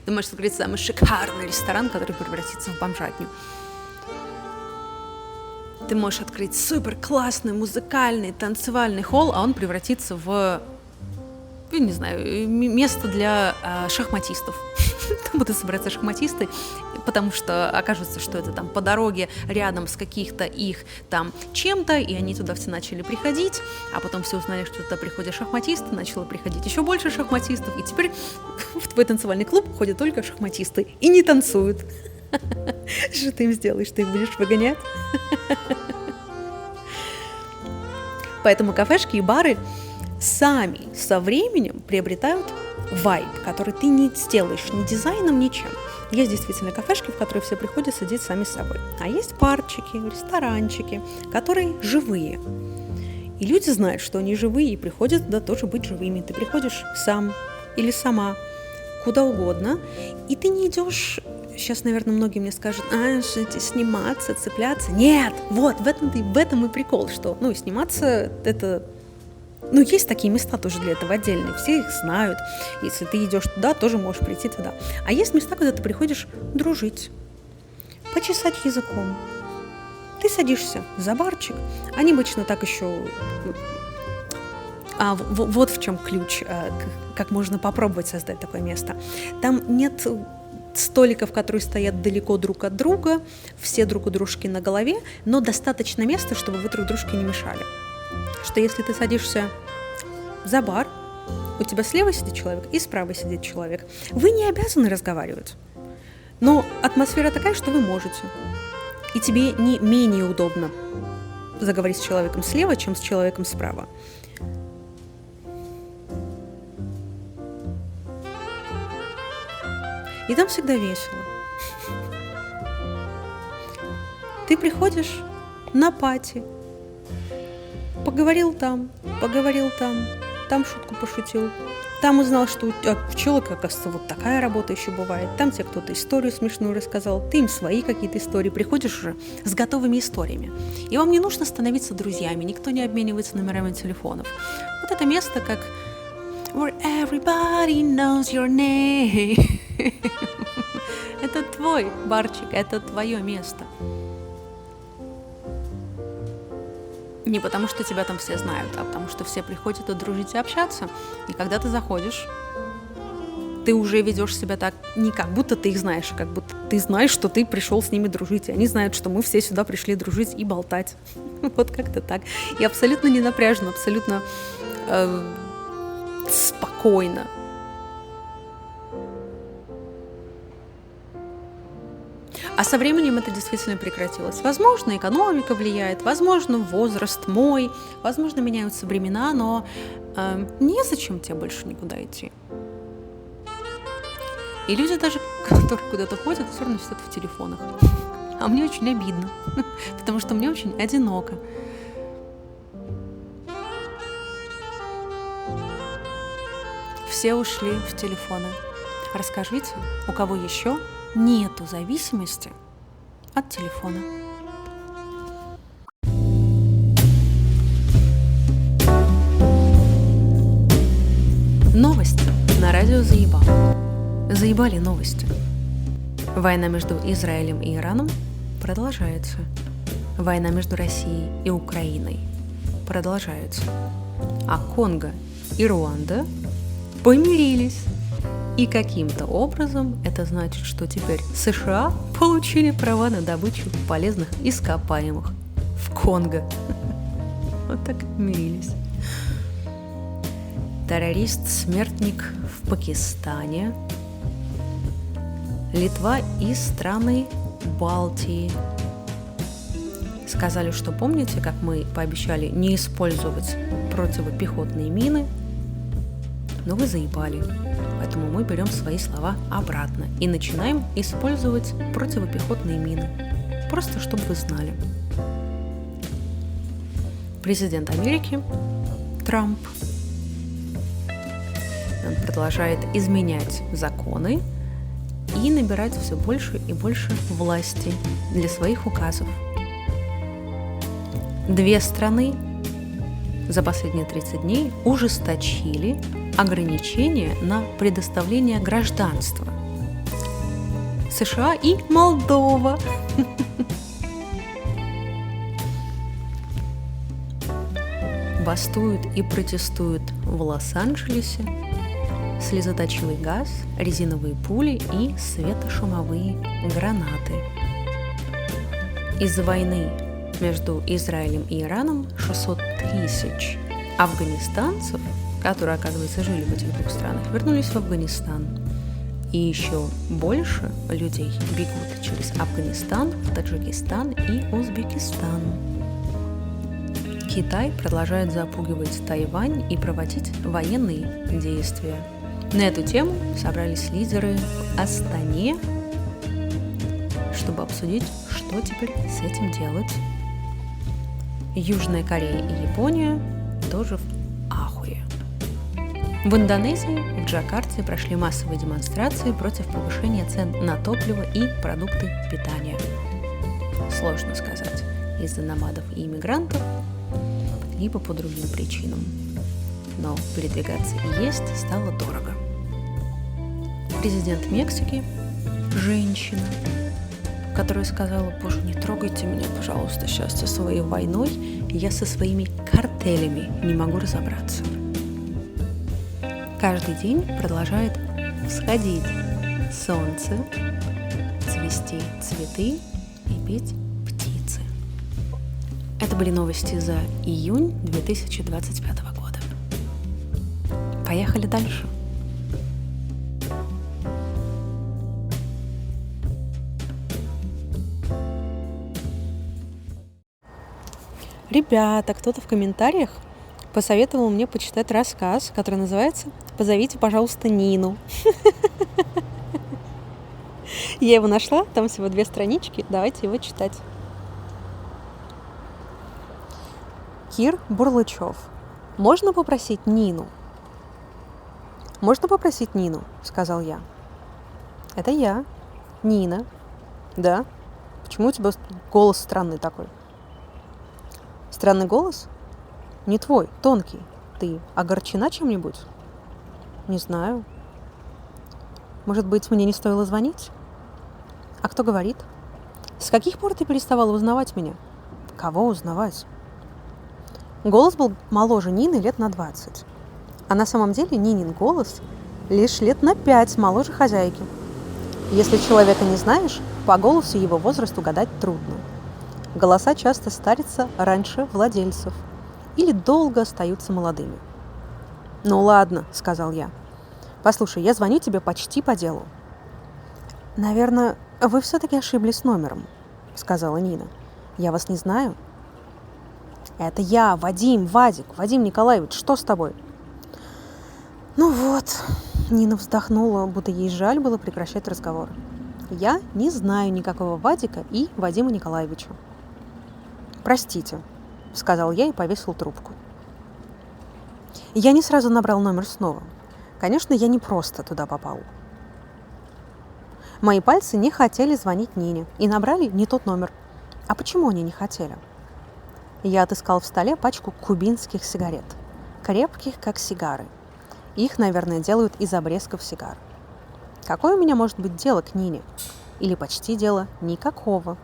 Ты можешь открыть самый шикарный ресторан, который превратится в бомжатню. Ты можешь открыть супер классный музыкальный, танцевальный холл, а он превратится в, я не знаю, место для шахматистов. Там будут собираться шахматисты, потому что окажется, что это там по дороге рядом с каких-то их там чем-то, и они туда все начали приходить, а потом все узнали, что туда приходят шахматисты, начало приходить еще больше шахматистов, и теперь в твой танцевальный клуб ходят только шахматисты и не танцуют. Что ты им сделаешь? Ты их будешь выгонять? Поэтому кафешки и бары сами со временем приобретают вайб, который ты не сделаешь ни дизайном, ничем. Есть действительно кафешки, в которые все приходят сидеть сами с собой. А есть барчики, ресторанчики, которые живые. И люди знают, что они живые, и приходят туда тоже быть живыми. Ты приходишь сам или сама, куда угодно, и ты не идешь. Сейчас, наверное, многие мне скажут, сниматься, цепляться. Нет, вот, в этом и прикол, что, сниматься это... есть такие места тоже для этого отдельные, все их знают. Если ты идешь туда, тоже можешь прийти туда. А есть места, куда ты приходишь дружить, почесать языком. Ты садишься за барчик, они обычно так еще... вот в чем ключ, как можно попробовать создать такое место. Там нет столиков, которые стоят далеко друг от друга, все друг у дружки на голове, но достаточно места, чтобы вы друг дружке не мешали. Что если ты садишься за бар, у тебя слева сидит человек и справа сидит человек. Вы не обязаны разговаривать, но атмосфера такая, что вы можете. И тебе не менее удобно заговорить с человеком слева, чем с человеком справа. И там всегда весело. Ты приходишь на пати, поговорил там, там шутку пошутил, там узнал, что у пчелок, оказывается, вот такая работа еще бывает, там тебе кто-то историю смешную рассказал, ты им свои какие-то истории, приходишь уже с готовыми историями. И вам не нужно становиться друзьями, никто не обменивается номерами телефонов. Вот это место как where everybody knows your name. Это твой барчик, это твое место. Не потому, что тебя там все знают, а потому, что все приходят дружить и общаться. И когда ты заходишь, ты уже ведешь себя так, не как будто ты их знаешь, а как будто ты знаешь, что ты пришел с ними дружить. И они знают, что мы все сюда пришли дружить и болтать. Вот как-то так. И абсолютно не напряженно, абсолютно спокойно. А со временем это действительно прекратилось. Возможно, экономика влияет, возможно, возраст мой, возможно, меняются времена, но незачем тебе больше никуда идти. И люди даже, которые куда-то ходят, все равно сидят в телефонах. А мне очень обидно, потому что мне очень одиноко. Все ушли в телефоны. Расскажите, у кого еще нету зависимости от телефона. Новости на радио Заебал. Заебали новости. Война между Израилем и Ираном продолжается. Война между Россией и Украиной продолжается. А Конго и Руанда помирились. И каким-то образом это значит, что теперь США получили права на добычу полезных ископаемых в Конго. Вот так мирились. Террорист-смертник в Пакистане. Литва и страны Балтии. Сказали, что помните, как мы пообещали не использовать противопехотные мины? Но вы заебали. Поэтому мы берем свои слова обратно и начинаем использовать противопехотные мины. Просто чтобы вы знали. Президент Америки Трамп, он продолжает изменять законы и набирать все больше и больше власти для своих указов. 2 страны за последние 30 дней ужесточили ограничения на предоставление гражданства. США и Молдова. Бастуют и протестуют в Лос-Анджелесе слезоточивый газ, резиновые пули и светошумовые гранаты. Из-за войны между Израилем и Ираном 600 тысяч афганистанцев, которые, оказывается, жили в этих 2 странах, вернулись в Афганистан. И еще больше людей бегут через Афганистан, Таджикистан и Узбекистан. Китай продолжает запугивать Тайвань и проводить военные действия. На эту тему собрались лидеры в Астане, чтобы обсудить, что теперь с этим делать. Южная Корея и Япония тоже в ахуе. В Индонезии, в Джакарте прошли массовые демонстрации против повышения цен на топливо и продукты питания. Сложно сказать, из-за намадов и иммигрантов, либо по другим причинам. Но передвигаться и есть стало дорого. Президент Мексики, женщина, которая сказала: «Боже, не трогайте меня, пожалуйста, сейчас со своей войной, я со своими картелями не могу разобраться». Каждый день продолжает всходить солнце, цвести цветы и петь птицы. Это были новости за июнь 2025 года. Поехали дальше. Ребята, кто-то в комментариях посоветовал мне почитать рассказ, который называется «Позовите, пожалуйста, Нину». Я его нашла, там всего 2 странички, давайте его читать. Кир Бурлачев. Можно попросить Нину? Можно попросить Нину, сказал я. Это я, Нина. Да? Почему у тебя голос странный такой? Странный голос? Не твой, тонкий. Ты огорчена чем-нибудь? Не знаю. Может быть, мне не стоило звонить? А кто говорит? С каких пор ты переставала узнавать меня? Кого узнавать? Голос был моложе Нины лет на 20. А на самом деле Нинин голос лишь лет на 5 моложе хозяйки. Если человека не знаешь, по голосу его возраст угадать трудно. Голоса часто старятся раньше владельцев или долго остаются молодыми. «Ну ладно», — сказал я. «Послушай, я звоню тебе почти по делу». «Наверное, вы все-таки ошиблись номером», — сказала Нина. «Я вас не знаю». «Это я, Вадим Николаевич, что с тобой?» «Ну вот», — Нина вздохнула, будто ей жаль было прекращать разговор. «Я не знаю никакого Вадика и Вадима Николаевича». «Простите», — сказал я и повесил трубку. Я не сразу набрал номер снова. Конечно, я не просто туда попал. Мои пальцы не хотели звонить Нине и набрали не тот номер. А почему они не хотели? Я отыскал в столе пачку кубинских сигарет, крепких, как сигары. Их, наверное, делают из обрезков сигар. Какое у меня может быть дело к Нине? Или почти дело? Никакого.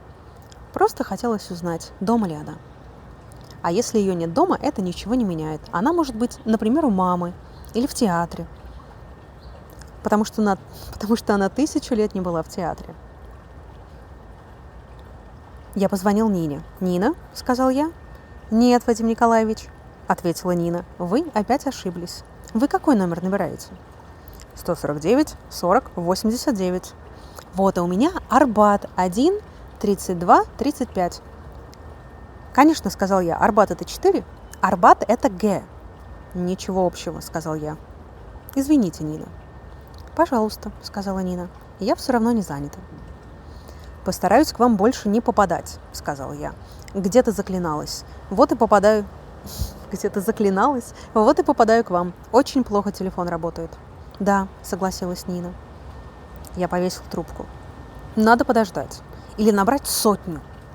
Просто хотелось узнать, дома ли она. А если ее нет дома, это ничего не меняет. Она может быть, например, у мамы или в театре. Потому что она 1000 лет не была в театре. Я позвонил Нине. «Нина?» – сказал я. «Нет, Вадим Николаевич», – ответила Нина. «Вы опять ошиблись. Вы какой номер набираете?» 149 40 89. Вот, а у меня Арбат 1 32 35. «Конечно», – сказал я. «Арбат – это 4, Арбат – это Г». «Ничего общего», – сказал я. «Извините, Нина». «Пожалуйста», — сказала Нина. «Я все равно не занята». «Постараюсь к вам больше не попадать», — сказала я. «Где-то заклиналась. Вот и попадаю... Где-то заклиналась. Вот и попадаю к вам. Очень плохо телефон работает». «Да», — согласилась Нина. Я повесил трубку. «Надо подождать. Или набрать 100.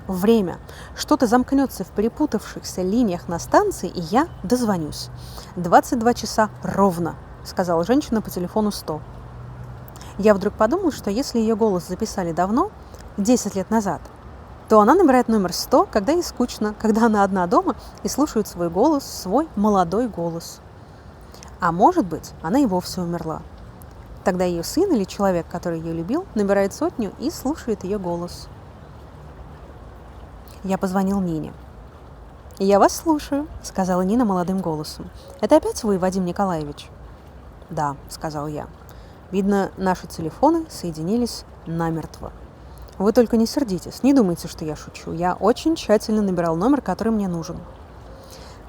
Время. Что-то замкнется в перепутавшихся линиях на станции, и я дозвонюсь. 22 часа ровно», — сказала женщина по телефону 100. Я вдруг подумал, что если ее голос записали давно, 10 лет назад, то она набирает номер 100, когда ей скучно, когда она одна дома и слушает свой голос, свой молодой голос. А может быть, она и вовсе умерла. Тогда ее сын или человек, который ее любил, набирает 100 и слушает ее голос. Я позвонил Нине. «Я вас слушаю», — сказала Нина молодым голосом. «Это опять вы, Вадим Николаевич?» «Да», — сказал я. «Видно, наши телефоны соединились намертво. Вы только не сердитесь, не думайте, что я шучу. Я очень тщательно набирал номер, который мне нужен».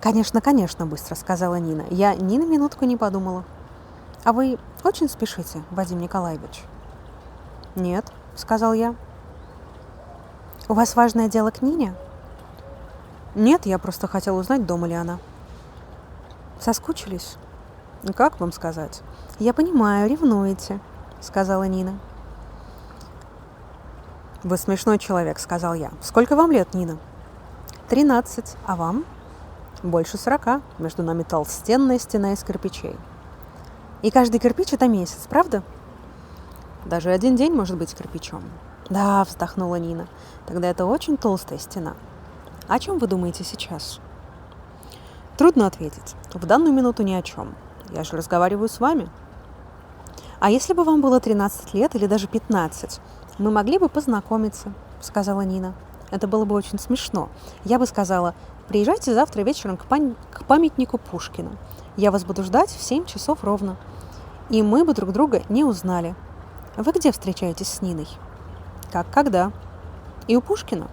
«Конечно, конечно», — быстро сказала Нина. «Я ни на минутку не подумала». «А вы очень спешите, Вадим Николаевич?» «Нет», — сказал я. «У вас важное дело к Нине?» «Нет, я просто хотел узнать, дома ли она». «Соскучились?» «Как вам сказать?» «Я понимаю, ревнуете», — сказала Нина. «Вы смешной человек», — сказал я. «Сколько вам лет, Нина?» 13. А вам?» «Больше 40. Между нами толстенная стена из кирпичей». «И каждый кирпич — это месяц, правда?» «Даже один день может быть кирпичом». «Да», — вздохнула Нина. «Тогда это очень толстая стена». «О чем вы думаете сейчас?» «Трудно ответить. В данную минуту ни о чем. Я же разговариваю с вами». «А если бы вам было 13 лет или даже 15, мы могли бы познакомиться», — сказала Нина. «Это было бы очень смешно. Я бы сказала: приезжайте завтра вечером к памятнику Пушкина. Я вас буду ждать в 7 часов ровно». И мы бы друг друга не узнали. Вы где встречаетесь с Ниной? Как когда? И у Пушкина?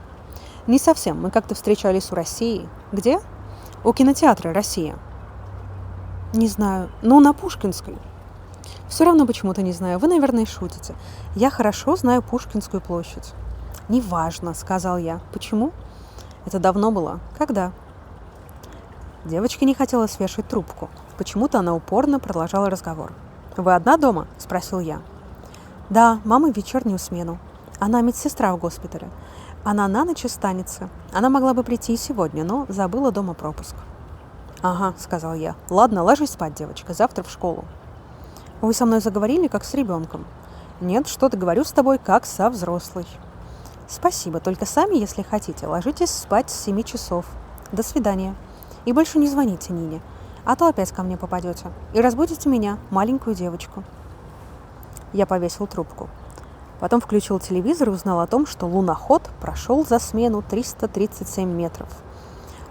Не совсем. Мы как-то встречались у России. Где? У кинотеатра «Россия». Не знаю. Ну, на Пушкинской. Все равно почему-то не знаю. Вы, наверное, шутите. Я хорошо знаю Пушкинскую площадь. Неважно, сказал я. Почему? Это давно было. Когда? Девочка не хотела свешивать трубку. Почему-то она упорно продолжала разговор. «Вы одна дома?» – спросил я. «Да, мама в вечернюю смену. Она медсестра в госпитале. Она на ночь останется. Она могла бы прийти и сегодня, но забыла дома пропуск». «Ага», – сказал я. «Ладно, ложись спать, девочка, завтра в школу». «Вы со мной заговорили, как с ребенком». «Нет, что-то говорю с тобой, как со взрослой». «Спасибо, только сами, если хотите, ложитесь спать с 7 часов. До свидания. И больше не звоните Нине, а то опять ко мне попадете. И разбудите меня, маленькую девочку». Я повесил трубку. Потом включил телевизор и узнал о том, что луноход прошел за смену 337 метров.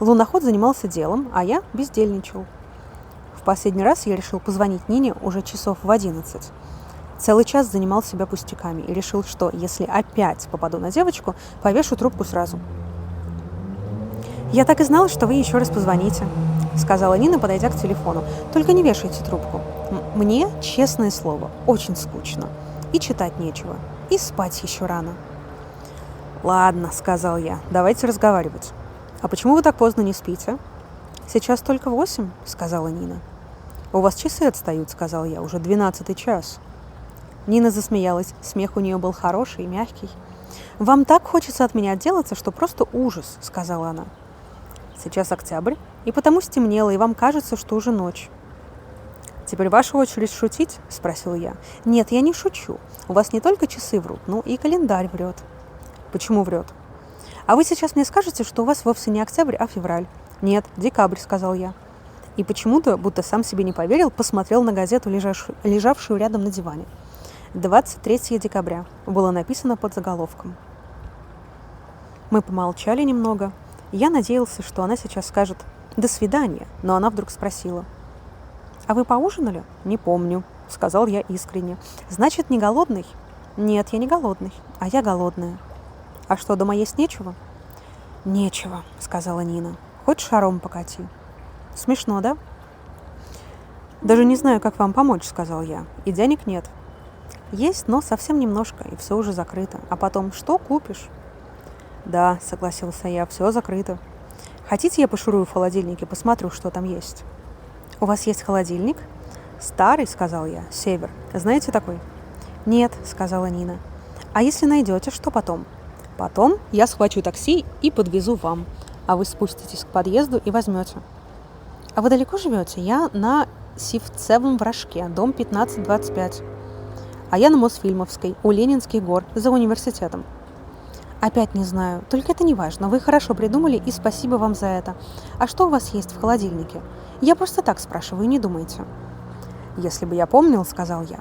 Луноход занимался делом, а я бездельничал. В последний раз я решил позвонить Нине уже часов в 11. Целый час занимал себя пустяками и решил, что если опять попаду на девочку, повешу трубку сразу. «Я так и знала, что вы еще раз позвоните», — сказала Нина, подойдя к телефону. «Только не вешайте трубку. Мне, честное слово, очень скучно. И читать нечего. И спать еще рано». «Ладно», — сказал я, — «давайте разговаривать». «А почему вы так поздно не спите?» «Сейчас только 8», — сказала Нина. «У вас часы отстают», — сказал я, — «уже 12-й час». Нина засмеялась. Смех у нее был хороший и мягкий. «Вам так хочется от меня отделаться, что просто ужас», — сказала она. «Сейчас октябрь, и потому стемнело, и вам кажется, что уже ночь». «Теперь ваша очередь шутить?» – спросил я. «Нет, я не шучу. У вас не только часы врут, но и календарь врет». «Почему врет?» «А вы сейчас мне скажете, что у вас вовсе не октябрь, а февраль». «Нет, декабрь», – сказал я. И почему-то, будто сам себе не поверил, посмотрел на газету, лежавшую рядом на диване. 23 декабря было написано под заголовком. Мы помолчали немного. Я надеялся, что она сейчас скажет «до свидания», но она вдруг спросила: «А вы поужинали?» «Не помню», — сказал я искренне. «Значит, не голодный?» «Нет, я не голодный, а я голодная». «А что, дома есть нечего?» «Нечего», — сказала Нина. «Хоть шаром покати». «Смешно, да?» «Даже не знаю, как вам помочь», — сказал я. «И денег нет». «Есть, но совсем немножко, и все уже закрыто. А потом, что купишь?» «Да», — согласился я, — «все закрыто. Хотите, я пошурую в холодильнике, посмотрю, что там есть?» «У вас есть холодильник?» «Старый», — сказал я, — «Север. Знаете такой?» «Нет», — сказала Нина. «А если найдете, что потом?» «Потом я схвачу такси и подвезу вам, а вы спуститесь к подъезду и возьмете». «А вы далеко живете?» «Я на Сивцевом Вражке, дом 1525. А я на Мосфильмовской, у Ленинских гор, за университетом». «Опять не знаю. Только это не важно. Вы хорошо придумали, и спасибо вам за это. А что у вас есть в холодильнике? Я просто так спрашиваю, не думайте». «Если бы я помнил», — сказал я.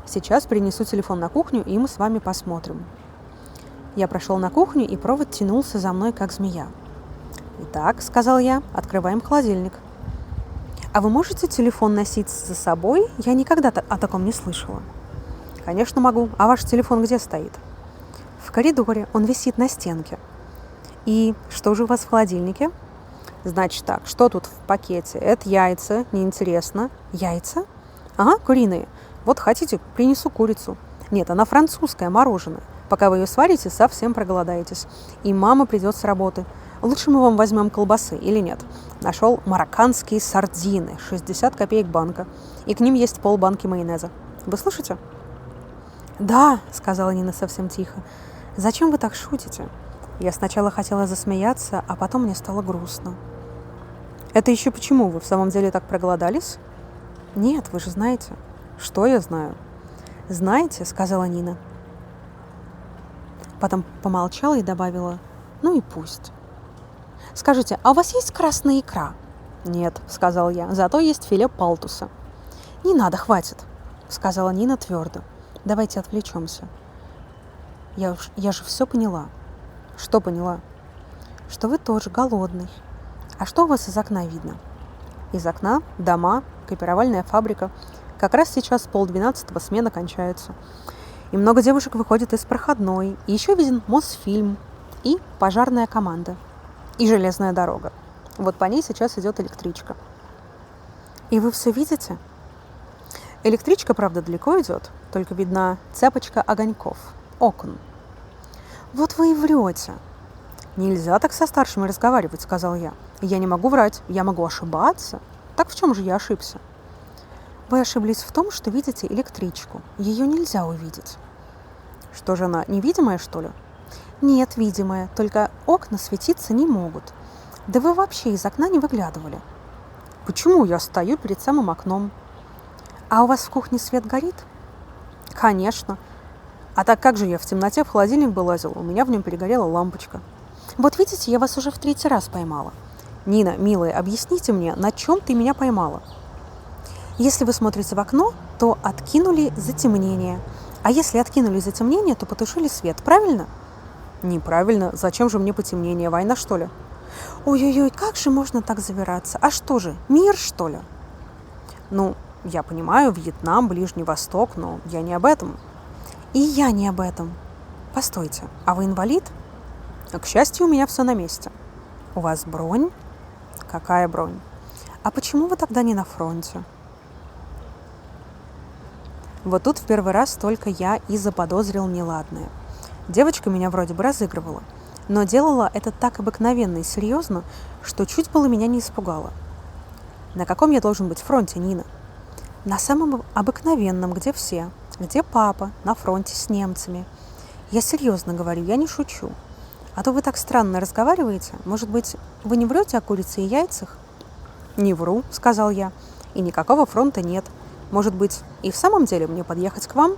«Сейчас принесу телефон на кухню, и мы с вами посмотрим». Я прошел на кухню, и провод тянулся за мной, как змея. «Итак», — сказал я, — «открываем холодильник». «А вы можете телефон носить за собой? Я никогда о таком не слышала». «Конечно могу. А ваш телефон где стоит?» «В коридоре. Он висит на стенке». «И что же у вас в холодильнике?» «Значит так, что тут в пакете? Это яйца, неинтересно». «Яйца?» «Ага, куриные. Вот хотите, принесу курицу». «Нет, она французская, мороженое. Пока вы ее сварите, совсем проголодаетесь. И мама придет с работы. Лучше мы вам возьмем колбасы или нет?» Нашел марокканские сардины, 60 копеек банка. И к ним есть полбанки майонеза. Вы слышите? «Да», — сказала Нина совсем тихо. «Зачем вы так шутите?» Я сначала хотела засмеяться, а потом мне стало грустно. «Это еще почему? Вы в самом деле так проголодались?» «Нет, вы же знаете». «Что я знаю?» «Знаете», — сказала Нина. Потом помолчала и добавила: «Ну и пусть». «Скажите, а у вас есть красная икра?» «Нет», — сказал я, — «зато есть филе палтуса». «Не надо, хватит», — сказала Нина твердо. «Давайте отвлечемся». Я же все поняла». «Что поняла?» «Что вы тоже голодный. А что у вас из окна видно?» «Из окна дома, копировальная фабрика. Как раз сейчас 11:30 смена кончается. И много девушек выходит из проходной. И еще виден Мосфильм. и пожарная команда, и железная дорога. Вот по ней сейчас идет электричка. И вы все видите? Электричка, правда, далеко идет, только видна цепочка огоньков, окон. Вот вы и врете. Нельзя так со старшими разговаривать, сказал я. Я не могу врать, я могу ошибаться. Так в чем же я ошибся? Вы ошиблись в том, что видите электричку. Ее нельзя увидеть. Что же она, невидимая, что ли? Нет, видимая, только окна светиться не могут. Да вы вообще из окна не выглядывали. Почему? Я стою перед самым окном. А у вас в кухне свет горит? Конечно. А так как же я в темноте в холодильник бы лазил, у меня в нем перегорела лампочка. Вот видите, я вас уже в 3-й раз поймала. Нина, милая, объясните мне, на чем ты меня поймала? Если вы смотрите в окно, то откинули затемнение. А если откинули затемнение, то потушили свет, правильно? Неправильно. Зачем же мне потемнение? Война, что ли? Ой-ой-ой, как же можно так завираться? А что же, мир, что ли? Ну, я понимаю, Вьетнам, Ближний Восток, но я не об этом. И я не об этом. Постойте, а вы инвалид? К счастью, у меня все на месте. У вас бронь? Какая бронь? А почему вы тогда не на фронте? Вот тут в первый раз только я и заподозрил неладное. Девочка меня вроде бы разыгрывала, но делала это так обыкновенно и серьезно, что чуть было меня не испугало. На каком я должен быть фронте, Нина? На самом обыкновенном, где все. Где папа, на фронте с немцами. Я серьезно говорю, я не шучу. А то вы так странно разговариваете. Может быть, вы не врете о курице и яйцах? Не вру, сказал я. И никакого фронта нет. Может быть, и в самом деле мне подъехать к вам?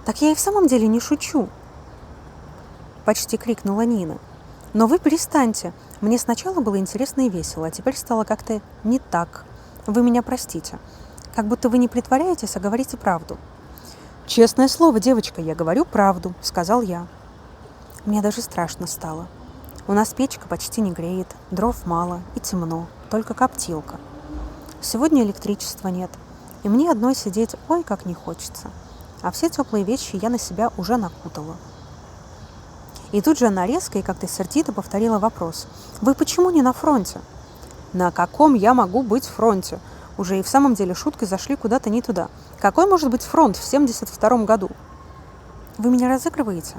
Так я и в самом деле не шучу. Почти крикнула Нина. Но вы перестаньте. Мне сначала было интересно и весело, а теперь стало как-то не так. Вы меня простите. Как будто вы не притворяетесь, а говорите правду. Честное слово, девочка, я говорю правду, сказал я. Мне даже страшно стало. У нас печка почти не греет, дров мало и темно, только коптилка. Сегодня электричества нет, и мне одной сидеть ой как не хочется. А все теплые вещи я на себя уже накутала. И тут же она резко и как-то сердито повторила вопрос. Вы почему не на фронте? На каком я могу быть фронте? Уже и в самом деле шуткой зашли куда-то не туда. Какой может быть фронт в 72-м году? Вы меня разыгрываете?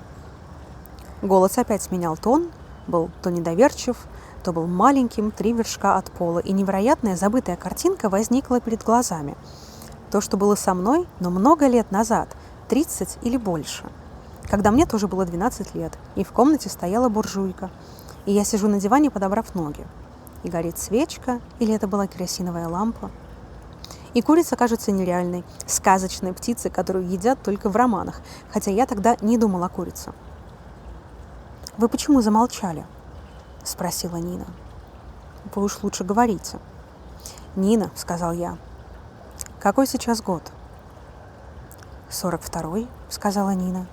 Голос опять менял тон, был то недоверчив, то был маленьким, 3 вершка от пола, и невероятная забытая картинка возникла перед глазами. То, что было со мной, но много лет назад, 30 или больше, когда мне тоже было 12 лет, и в комнате стояла буржуйка, и я сижу на диване, подобрав ноги, и горит свечка, или это была керосиновая лампа. И курица кажется нереальной, сказочной птицей, которую едят только в романах, хотя я тогда не думала о курице. «Вы почему замолчали?» – спросила Нина. «Вы уж лучше говорите». «Нина», – сказал я, – «какой сейчас год?» 42-й», – сказала Нина.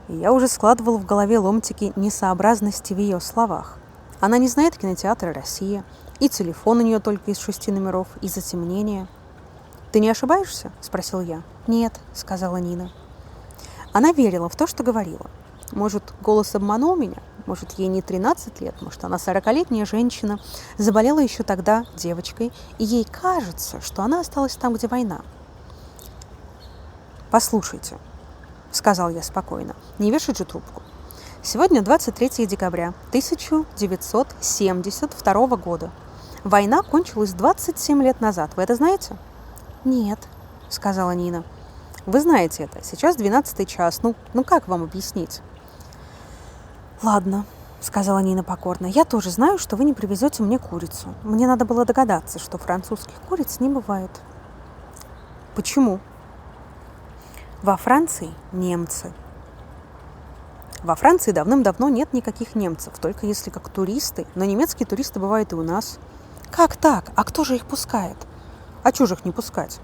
И я уже складывал в голове ломтики несообразности в ее словах. Она не знает кинотеатра «Россия», и телефон у нее только из 6 номеров, и затемнение. «Ты не ошибаешься?» – спросил я. «Нет», – сказала Нина. Она верила в то, что говорила. Может, голос обманул меня? Может, ей не 13 лет? Может, она 40-летняя женщина, заболела еще тогда девочкой, и ей кажется, что она осталась там, где война. «Послушайте», – сказал я спокойно, – «не вешать же трубку. Сегодня 23 декабря 1972 года. Война кончилась 27 лет назад. Вы это знаете?» «Нет», – сказала Нина. «Вы знаете это. Сейчас 12 час. Ну как вам объяснить?» «Ладно», – сказала Нина покорно. «Я тоже знаю, что вы не привезете мне курицу. Мне надо было догадаться, что французских куриц не бывает». «Почему?» «Во Франции немцы». Во Франции давным-давно нет никаких немцев, только если как туристы, но немецкие туристы бывают и у нас. Как так? А кто же их пускает? А чужих не пускать?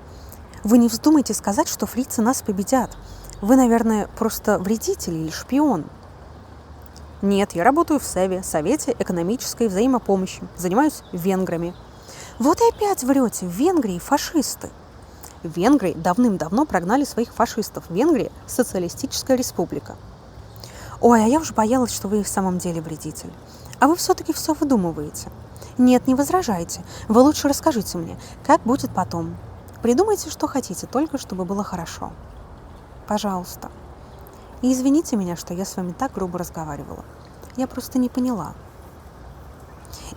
Вы не вздумайте сказать, что фрицы нас победят. Вы, наверное, просто вредитель или шпион. Нет, я работаю в СЭВе, Совете экономической взаимопомощи, занимаюсь венграми. Вот и опять врете, в Венгрии фашисты. В Венгрии давным-давно прогнали своих фашистов. Венгрия – социалистическая республика. Ой, а я уж боялась, что вы и в самом деле вредитель. А вы все-таки все выдумываете. Нет, не возражайте. Вы лучше расскажите мне, как будет потом. Придумайте, что хотите, только чтобы было хорошо. Пожалуйста. И извините меня, что я с вами так грубо разговаривала. Я просто не поняла.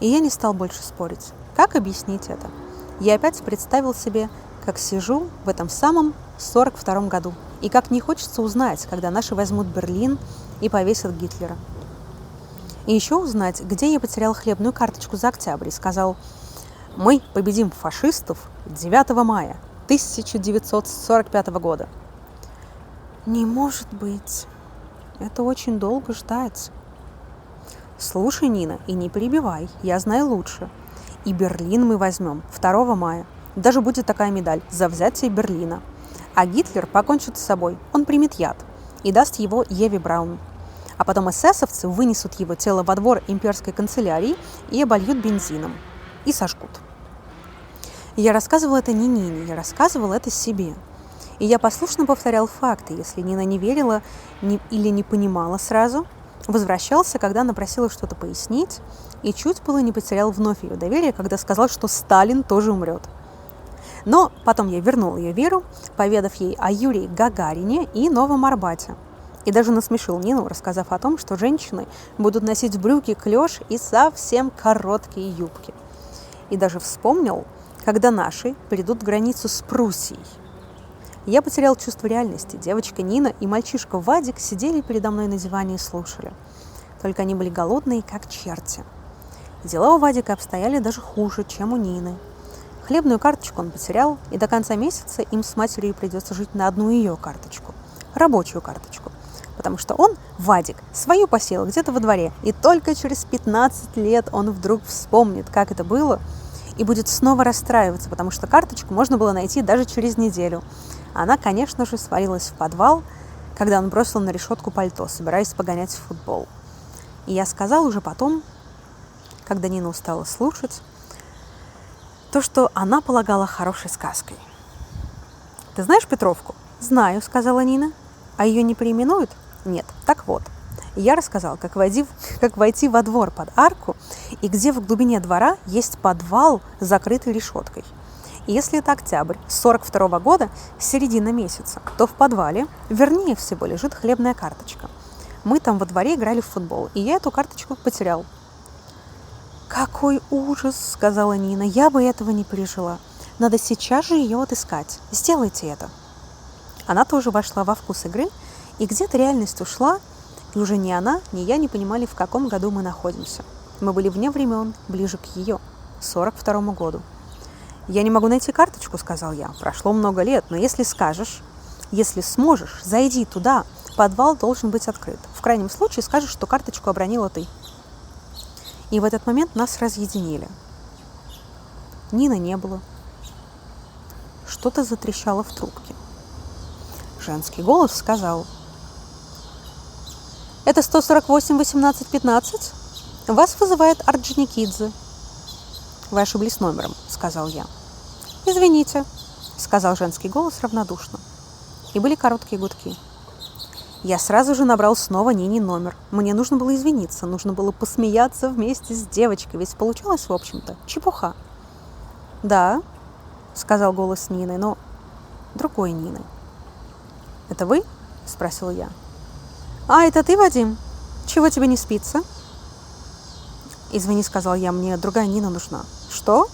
И я не стал больше спорить. Как объяснить это? Я опять представил себе, как сижу в этом самом 42-м году. И как не хочется узнать, когда наши возьмут Берлин и повесят Гитлера. И еще узнать, где я потерял хлебную карточку за октябрь и сказал: «Мы победим фашистов 9 мая 1945 года». Не может быть. Это очень долго ждать. Слушай, Нина, и не перебивай, я знаю лучше. И Берлин мы возьмем 2 мая. Даже будет такая медаль за взятие Берлина. А Гитлер покончит с собой, он примет яд и даст его Еве Браун. А потом эсэсовцы вынесут его тело во двор имперской канцелярии и обольют бензином. И сожгут. Я рассказывала это не Нине, я рассказывала это себе. И я послушно повторял факты. Если Нина не верила или не понимала сразу, возвращался, когда она просила что-то пояснить, и чуть было не потерял вновь ее доверие, когда сказал, что Сталин тоже умрет. Но потом я вернул ее веру, поведав ей о Юрии Гагарине и Новом Арбате. И даже насмешил Нину, рассказав о том, что женщины будут носить брюки, клеш и совсем короткие юбки. И даже вспомнил, когда наши перейдут границу с Пруссией. Я потерял чувство реальности. Девочка Нина и мальчишка Вадик сидели передо мной на диване и слушали. Только они были голодные, как черти. Дела у Вадика обстояли даже хуже, чем у Нины. Хлебную карточку он потерял, и до конца месяца им с матерью придется жить на одну ее карточку. Рабочую карточку. Потому что он, Вадик, свою посеял где-то во дворе, и только через 15 лет он вдруг вспомнит, как это было, и будет снова расстраиваться, потому что карточку можно было найти даже через неделю. Она, конечно же, свалилась в подвал, когда он бросил на решетку пальто, собираясь погонять в футбол. И я сказал уже потом, когда Нина устала слушать, то, что она полагала хорошей сказкой. «Ты знаешь Петровку?» «Знаю», — сказала Нина. «А ее не переименуют?» «Нет». Так вот, я рассказал, как войти во двор под арку, и где в глубине двора есть подвал с закрытой решеткой. И если это октябрь 42 года, середина месяца, то в подвале, вернее всего, лежит хлебная карточка. Мы там во дворе играли в футбол, и я эту карточку потерял. «Какой ужас!» — сказала Нина. «Я бы этого не пережила. Надо сейчас же ее отыскать. Сделайте это». Она тоже вошла во вкус игры, и где-то реальность ушла, и уже ни она, ни я не понимали, в каком году мы находимся. Мы были вне времен, ближе к ее, 42 году. «Я не могу найти карточку», — сказал я. «Прошло много лет, но если сможешь, зайди туда. Подвал должен быть открыт. В крайнем случае скажешь, что карточку обронила ты». И в этот момент нас разъединили. Нины не было. Что-то затрещало в трубке. Женский голос сказал: «Это 148-18-15? Вас вызывает Орджоникидзе». «Вы ошиблись номером», — сказал я. «Извините», — сказал женский голос равнодушно. И были короткие гудки. Я сразу же набрал снова Нинин номер. Мне нужно было извиниться, нужно было посмеяться вместе с девочкой, ведь получалось, в общем-то, чепуха. «Да», — сказал голос Нины, но другой Нины. «Это вы?» — спросил я. «А, это ты, Вадим? Чего тебе не спится?» «Извини», — сказал я, — «мне другая Нина нужна». «Что?»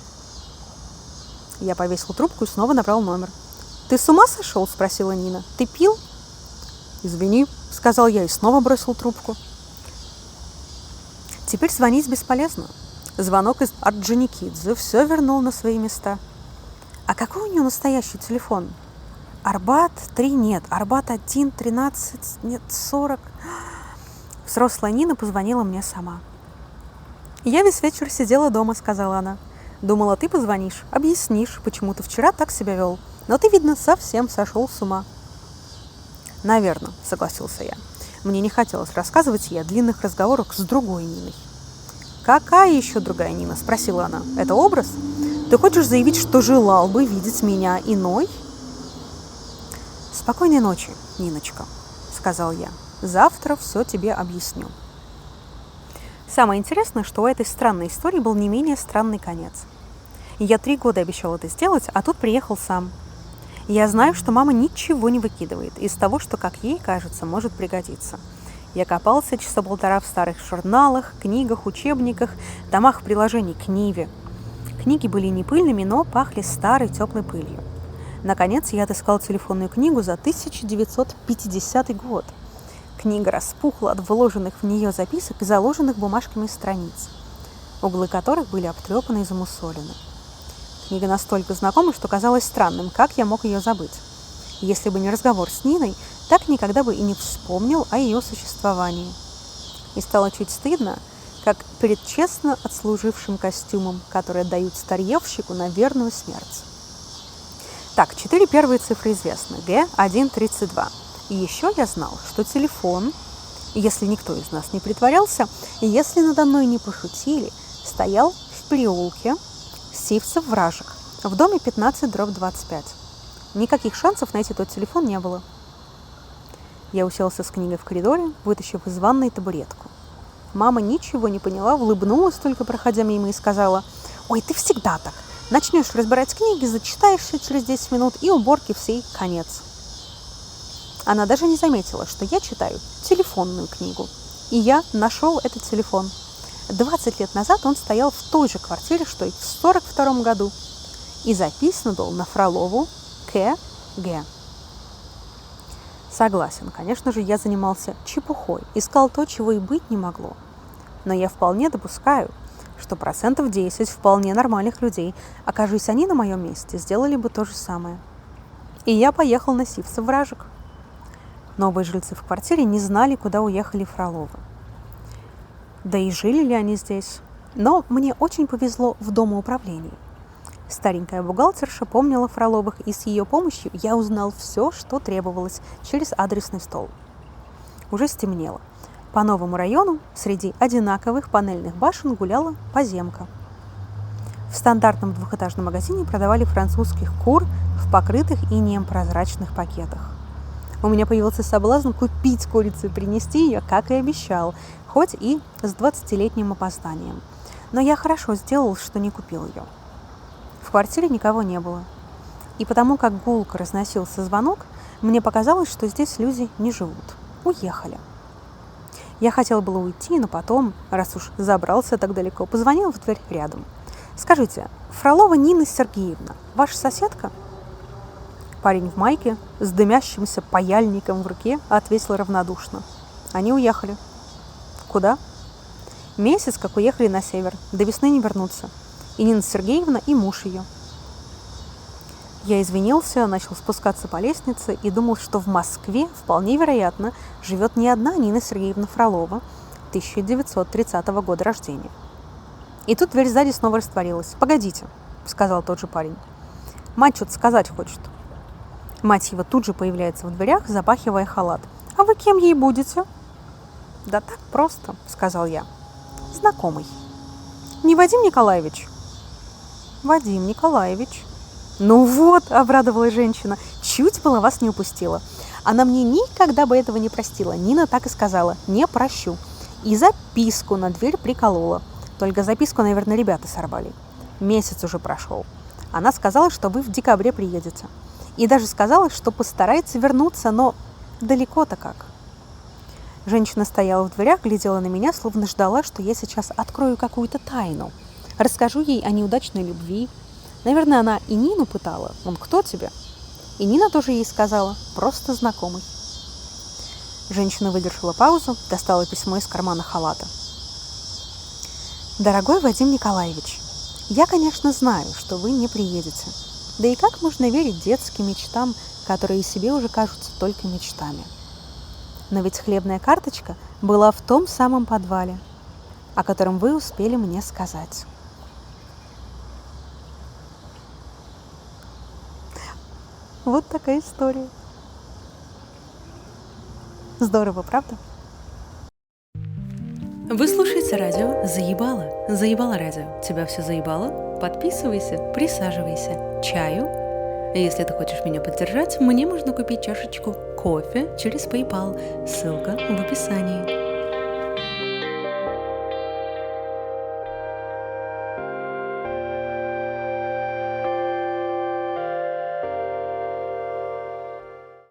Я повесил трубку и снова набрал номер. «Ты с ума сошел?» — спросила Нина. «Ты пил?» «Извини», — сказал я и снова бросил трубку. Теперь звонить бесполезно. Звонок из Орджоникидзе все вернул на свои места. А какой у нее настоящий телефон? Арбат 3 нет, Арбат 1, 13, нет, 40. Взрослая Нина позвонила мне сама. «Я весь вечер сидела дома», — сказала она. «Думала, ты позвонишь, объяснишь, почему ты вчера так себя вел. Но ты, видно, совсем сошел с ума». «Наверное», — согласился я. Мне не хотелось рассказывать ей о длинных разговорах с другой Ниной. «Какая еще другая Нина?» — спросила она. «Это образ? Ты хочешь заявить, что желал бы видеть меня иной?» «Спокойной ночи, Ниночка», — сказал я. Завтра все тебе объясню. Самое интересное, что у этой странной истории был не менее странный конец. Я 3 года обещала это сделать, а тут приехал сам. Я знаю, что мама ничего не выкидывает из того, что, как ей кажется, может пригодиться. Я копался часа полтора в старых журналах, книгах, учебниках, томах приложений к Ниве. Книги были не пыльными, но пахли старой теплой пылью. Наконец, я отыскал телефонную книгу за 1950 год. Книга распухла от вложенных в нее записок и заложенных бумажками страниц, углы которых были обтрепаны и замусолены. Книга настолько знакома, что казалось странным, как я мог ее забыть. Если бы не разговор с Ниной, так никогда бы и не вспомнил о ее существовании. И стало чуть стыдно, как перед честно отслужившим костюмом, который отдают старьевщику на верную смерть. Так, 4 первые цифры известны. Г132. И еще я знал, что телефон, если никто из нас не притворялся, и если надо мной не пошутили, стоял в переулке Сивцев-Вражек, в доме 15/25. Никаких шансов найти тот телефон не было. Я уселся с книгой в коридоре, вытащив из ванной табуретку. Мама ничего не поняла, улыбнулась только, проходя мимо, и сказала: «Ой, ты всегда так. Начнешь разбирать книги, зачитаешься через 10 минут, и уборки всей конец». Она даже не заметила, что я читаю телефонную книгу. И я нашел этот телефон. 20 лет назад он стоял в той же квартире, что и в 1942 году. И записан был на Фролову К.Г. Согласен, конечно же, я занимался чепухой, искал то, чего и быть не могло. Но я вполне допускаю, что 10% вполне нормальных людей, окажись они на моем месте, сделали бы то же самое. И я поехал на Сивцев-Вражек. Новые жильцы в квартире не знали, куда уехали Фроловы. Да и жили ли они здесь. Но мне очень повезло в домоуправлении. Старенькая бухгалтерша помнила Фроловых, и с ее помощью я узнал все, что требовалось, через адресный стол. Уже стемнело. По новому району среди одинаковых панельных башен гуляла поземка. В стандартном двухэтажном магазине продавали французских кур в покрытых инеем прозрачных пакетах. У меня появился соблазн купить курицу и принести ее, как и обещал, хоть и с 20-летним опозданием. Но я хорошо сделал, что не купил ее. В квартире никого не было. И потому как гулко разносился звонок, мне показалось, что здесь люди не живут. Уехали. Я хотела было уйти, но потом, раз уж забрался так далеко, позвонила в дверь рядом. «Скажите, Фролова Нина Сергеевна, ваша соседка?» Парень в майке с дымящимся паяльником в руке ответил равнодушно. «Они уехали». «Куда?» «Месяц, как уехали на север. До весны не вернутся. И Нина Сергеевна, и муж ее». Я извинился, начал спускаться по лестнице и думал, что в Москве вполне вероятно живет не одна Нина Сергеевна Фролова, 1930 года рождения. И тут дверь сзади снова растворилась. «Погодите», — сказал тот же парень. «Мать что-то сказать хочет». Мать его тут же появляется в дверях, запахивая халат. «А вы кем ей будете?» «Да так просто», — сказал я. «Знакомый». «Не Вадим Николаевич?» «Вадим Николаевич». «Ну вот», — обрадовалась женщина, — «чуть было вас не упустила. Она мне никогда бы этого не простила. Нина так и сказала: не прощу. И записку на дверь приколола. Только записку, наверное, ребята сорвали. Месяц уже прошел. Она сказала, что вы в декабре приедете. И даже сказала, что постарается вернуться, но далеко-то как». Женщина стояла в дверях, глядела на меня, словно ждала, что я сейчас открою какую-то тайну. Расскажу ей о неудачной любви. Наверное, она и Нину пытала. «Он кто тебе?» И Нина тоже ей сказала: «Просто знакомый». Женщина выдержала паузу, достала письмо из кармана халата. «Дорогой Вадим Николаевич, я, конечно, знаю, что вы не приедете. Да и как можно верить детским мечтам, которые себе уже кажутся только мечтами? Но ведь хлебная карточка была в том самом подвале, о котором вы успели мне сказать». Вот такая история. Здорово, правда? Вы слушаете радио «Заебало». «Заебало радио». Тебя все заебало? Подписывайся, присаживайся. Чаю? Если ты хочешь меня поддержать, мне можно купить чашечку кофе через PayPal. Ссылка в описании.